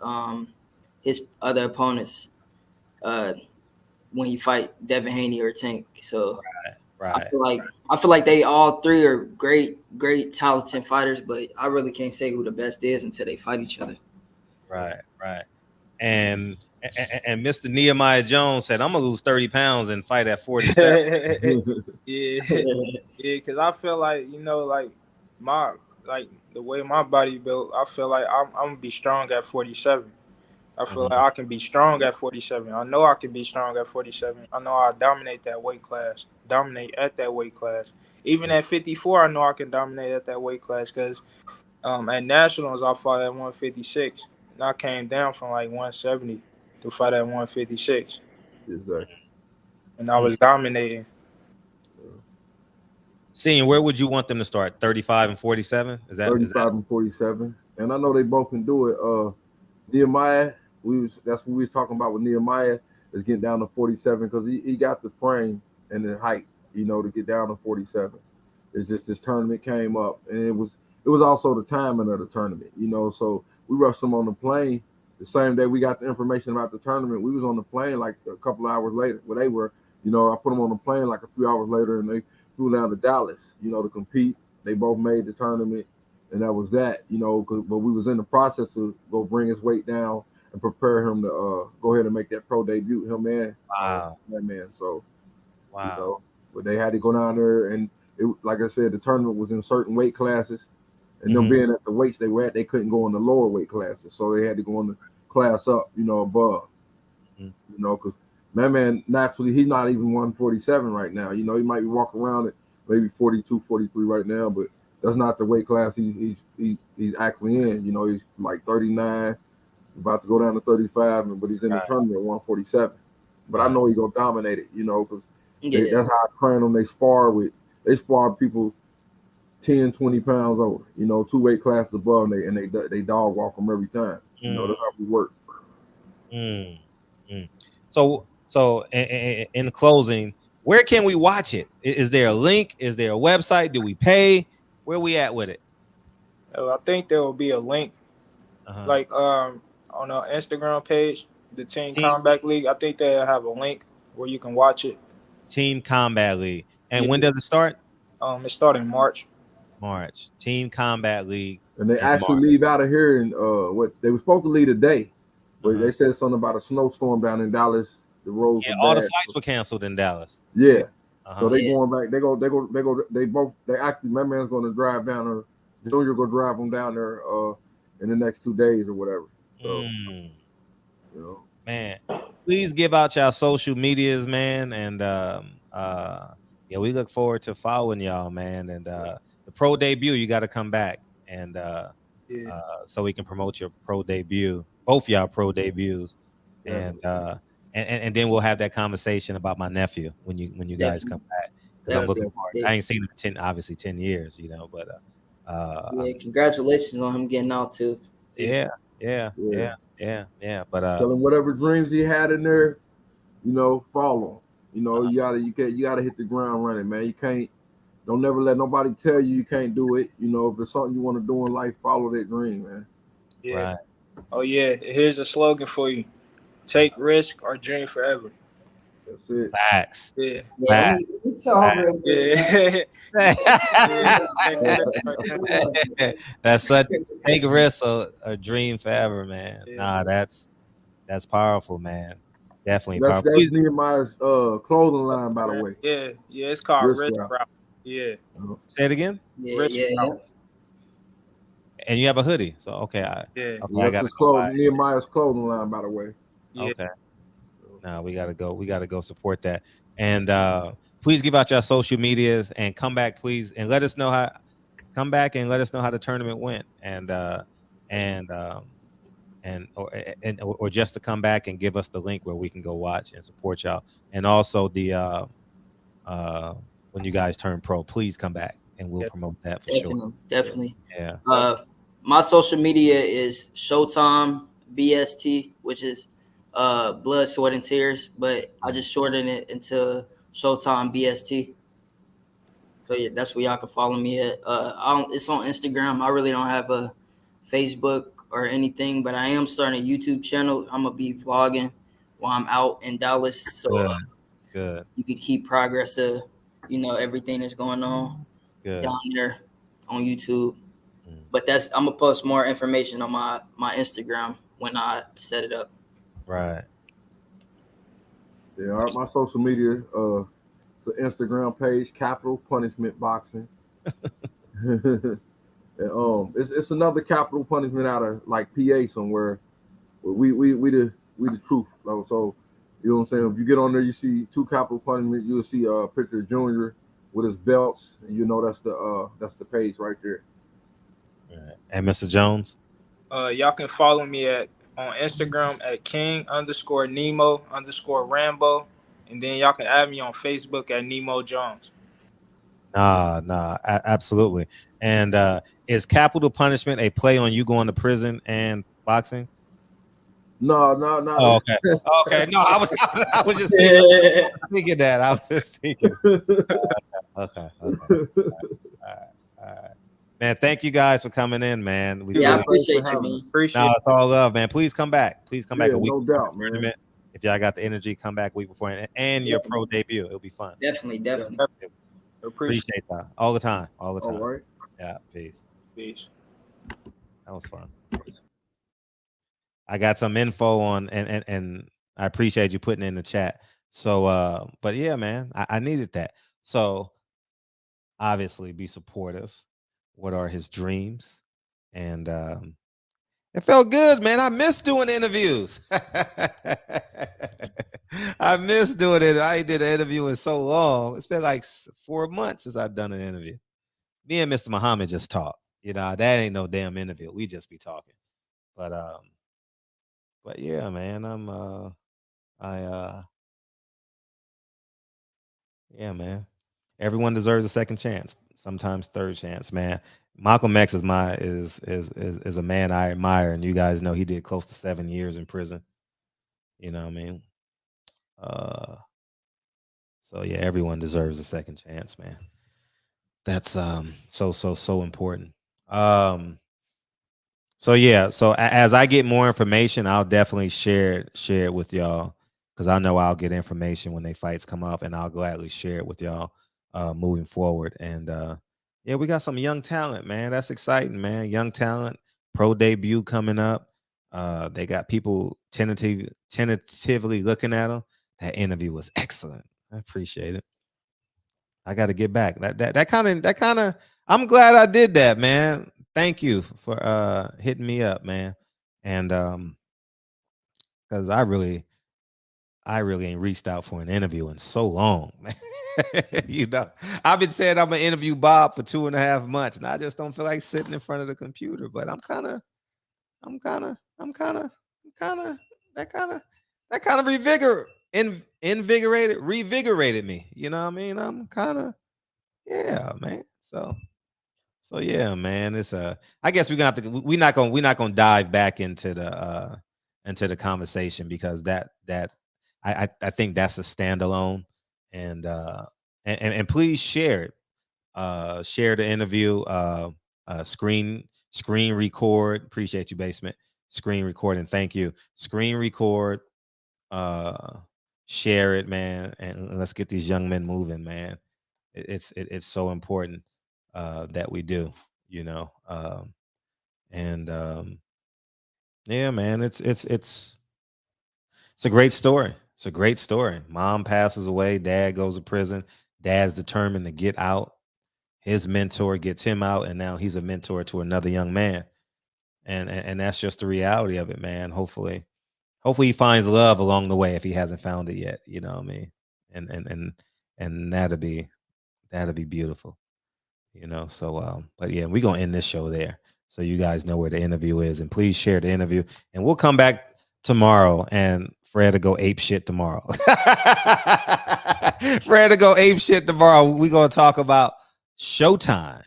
his other opponents when he fight Devin Haney or Tank. So right. I feel like they all three are great talented fighters, but I really can't say who the best is until they fight each other. Right. And Mr. Nehemiah Jones said, "I'm gonna lose 30 pounds and fight at 47." Yeah, because I feel like like the way my body built, I feel like I'm gonna be strong at 47. I feel like I can be strong at 47. I know I can be strong at 47. I know I dominate that weight class, dominate at that weight class. Even at 54, I know I can dominate at that weight class because at nationals I fought at 156, and I came down from like 170 to fight at 156. Exactly. And I was dominating. Seeing where would you want them to start? 35 and 47? Is that 35 and 47? And I know they both can do it. Nehemiah, that's what we was talking about with Nehemiah, is getting down to 47 because he got the frame and the height, to get down to 47. It's just this tournament came up, and it was also the timing of the tournament, So we rushed them on the plane the same day we got the information about the tournament. We was on the plane like a couple of hours later. Well, they were, I put them on the plane like a few hours later, and they flew down to Dallas, to compete. They both made the tournament. And that was that, but we was in the process of go bring his weight down and prepare him to go ahead and make that pro debut. Him and that man. So, but they had to go down there, and it, like I said, the tournament was in certain weight classes, and them being at the weights they were at, they couldn't go in the lower weight classes, so they had to go in the class up, above, because that man naturally he's not even 147 right now. He might be walking around at maybe 42, 43 right now, but that's not the weight class he's actually in. He's like 39, about to go down to 35, but he's in the tournament at 147. But I know he's gonna dominate it, because that's how I train them. They spar people 10, 20 pounds over, 2 weight classes above, and they dog walk them every time. That's how we work. So in closing, where can we watch it? Is there a link? Is there a website? Do we pay? Where we at with it? I think there will be a link, like on our Instagram page, the Team Combat League. I think they'll have a link where you can watch it. Team Combat League. And when does it start? It starts in March. Team Combat League. And they actually leave out of here, and what they were supposed to leave today, but they said something about a snowstorm down in Dallas. The roads. Yeah, all the flights were canceled in Dallas. Yeah. So they going back. They actually, my man's going to drive down there. Junior going to drive them down there in the next 2 days or whatever. So, man, please give out y'all social medias, man, and we look forward to following y'all, man. And the pro debut, you got to come back and so we can promote your pro debut, both y'all pro debuts, and then we'll have that conversation about my nephew when you guys come back. I'm looking forward. I ain't seen him in 10 years, but congratulations on him getting out too. Yeah. But tell him whatever dreams he had in there, follow. You gotta hit the ground running, man. Don't never let nobody tell you can't do it. If there's something you want to do in life, follow that dream, man. Yeah. Right. Oh yeah. Here's a slogan for you: take risk or dream forever. That's it. Facts. Yeah. Facts. That's such take a risk or dream forever, man. Nah, that's powerful, man. Definitely powerful. That's Nehemiah's clothing line, by the way. Yeah, it's called Risk Route. Yeah. Say it again. Risk Route. And you have a hoodie, so okay. I got Nehemiah's clothing line, by the way. Yeah. Okay. No, we gotta go support that. And please give out your social medias and come back, please, and let us know how the tournament went, or just to come back and give us the link where we can go watch and support y'all. And also the when you guys turn pro, please come back and we'll promote that for sure. Definitely. Yeah. My social media is Showtime BST, which is Blood, Sweat, and Tears, but I just shortened it into Showtime BST. So yeah, that's where y'all can follow me at. It's on Instagram. I really don't have a Facebook or anything, but I am starting a YouTube channel. I'm gonna be vlogging while I'm out in Dallas, so good. You can keep progress of everything that's going on down there on YouTube. But I'm gonna post more information on my Instagram when I set it up. Right. Yeah, my social media, it's an Instagram page, Capital Punishment Boxing. And, it's another capital punishment out of like PA somewhere. We the truth. So you know what I'm saying? If you get on there, you see 2 capital punishment. You'll see a picture of Junior with his belts, and you know that's the page right there. Right. And Mr. Jones, y'all can follow me on Instagram at king_Nemo_Rambo, and then y'all can add me on Facebook at Nemo Jones. Absolutely. And is capital punishment a play on you going to prison and boxing? No. Oh, okay. No, I was just thinking that. I was just thinking. Okay. All right. Man, thank you guys for coming in, man. I appreciate you, man. It's all love, man. Please come back. A week no doubt, man. If y'all got the energy, come back a week before and your pro debut. It'll be fun. Definitely. Appreciate that all the time. All right. Yeah. Peace. That was fun. I got some info on and I appreciate you putting it in the chat. So but yeah, man, I needed that. So obviously be supportive. What are his dreams? And it felt good, man. I miss doing interviews. I miss doing it. I did an interview in so long. It's been like 4 months since I've done an interview. Me and Mr. Muhammad just talk. You know, that ain't no damn interview. We just be talking. But yeah, man, yeah, man. Everyone deserves a second chance, sometimes third chance, man. Malcolm X is a man I admire, and you guys know he did close to 7 years in prison. You know what I mean? So yeah, everyone deserves a second chance, man. That's so important. So yeah, so as I get more information, I'll definitely share it with y'all, because I know I'll get information when they fights come up, and I'll gladly share it with y'all moving forward. And yeah, we got some young talent, man. That's exciting, man. Young talent, pro debut coming up. They got people tentatively looking at them. That interview was excellent. I appreciate it. I got to get back. That kind of. I'm glad I did that, man. Thank you for hitting me up, man. And because I really ain't reached out for an interview in so long, man. You know, I've been saying I'm gonna interview Bob for 2.5 months, and I just don't feel like sitting in front of the computer. But that kind of revigorated me. You know what I mean? I'm kind of, yeah, man. So yeah, man. It's I guess we're not gonna dive back into the conversation, because that I think that's a standalone. And please share it. Share the interview. Screen record. Appreciate you, Basement. Screen record, and thank you. Screen record. Share it, man, and let's get these young men moving, man. It's so important that we do, you know. Yeah, man, it's a great story. It's a great story. Mom passes away, dad goes to prison, dad's determined to get out. His mentor gets him out, and now he's a mentor to another young man. And that's just the reality of it, man. Hopefully he finds love along the way, if he hasn't found it yet, you know what I mean? And that'd be beautiful, you know. So but yeah, we're gonna end this show there, so you guys know where the interview is, and please share the interview, and we'll come back tomorrow, and Fred to go ape shit tomorrow. Fred to go ape shit tomorrow. We're gonna talk about Showtime.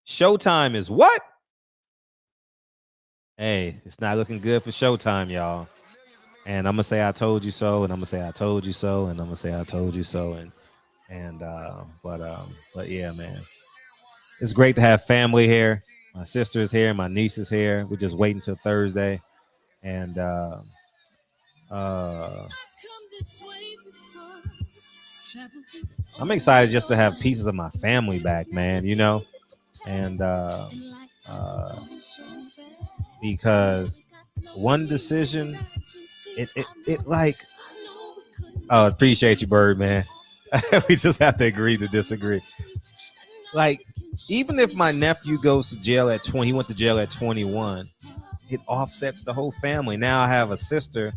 Showtime is what? Hey, it's not looking good for Showtime, y'all. And I'm gonna say I told you so, and I'm gonna say I told you so, and I'm gonna say I told you so, but yeah, man, it's great to have family here. My sister is here, my niece is here. We're just waiting till Thursday, and I'm excited just to have pieces of my family back, man. You know, and because one decision, it like, oh, appreciate you, Bird, man. We just have to agree to disagree. Like, even if my nephew goes to jail at 20, he went to jail at 21, it offsets the whole family. Now I have a sister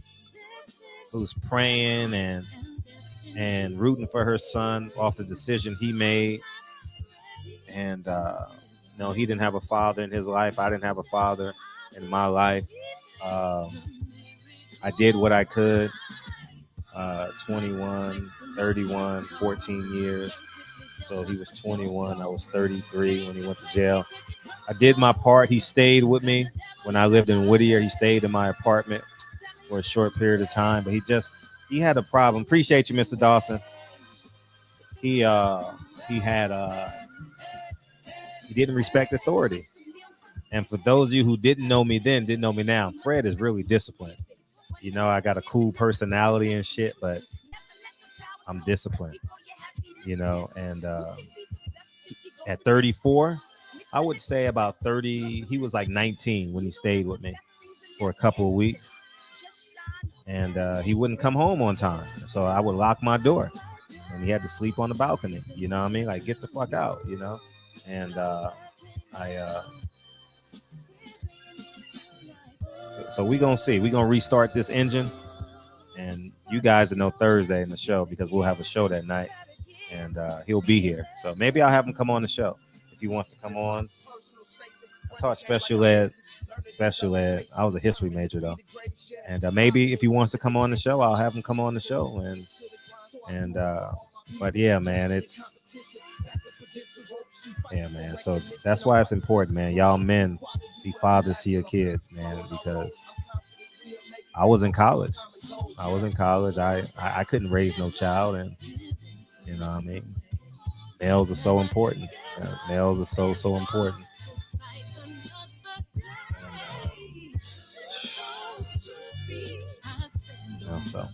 who's praying and rooting for her son off the decision he made. And no, he didn't have a father in his life. I didn't have a father in my life. I did what I could. 21, 31, 14 years. So he was 21. I was 33 when he went to jail. I did my part. He stayed with me when I lived in Whittier. He stayed in my apartment for a short period of time, but he had a problem. Appreciate you, Mr. Dawson. He didn't respect authority. And for those of you who didn't know me then, didn't know me now, Fred is really disciplined. You know, I got a cool personality and shit, but I'm disciplined, you know, and at 34, I would say about 30, he was like 19 when he stayed with me for a couple of weeks. And he wouldn't come home on time. So I would lock my door and he had to sleep on the balcony. You know what I mean? Like, get the fuck out, you know? And so we're going to see. We're going to restart this engine. And you guys will know Thursday in the show because we'll have a show that night. And he'll be here. So maybe I'll have him come on the show if he wants to come on. I taught special ed. I was a history major, though. And maybe if he wants to come on the show, I'll have him come on the show. But yeah, man, so that's why it's important, man. Y'all men, be fathers to your kids, man, because I was in college. I couldn't raise no child, and you know what I mean? Males are so important. Males are so important. So,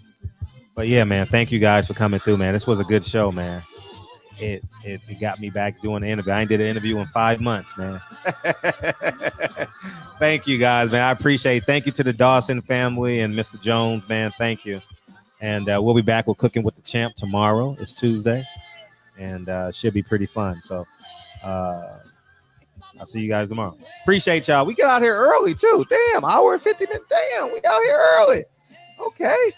but yeah, man, thank you guys for coming through, man. This was a good show, man. It got me back doing the interview. I ain't did an interview in 5 months, man. Thank you guys, man. I appreciate it. Thank you to the Dawson family and Mr. Jones, man. Thank you. And we'll be back with Cooking with the Champ tomorrow. It's Tuesday, and should be pretty fun. So I'll see you guys tomorrow. Appreciate y'all. We get out here early too. Damn, hour and 50 minutes. Damn, we out here early. Okay.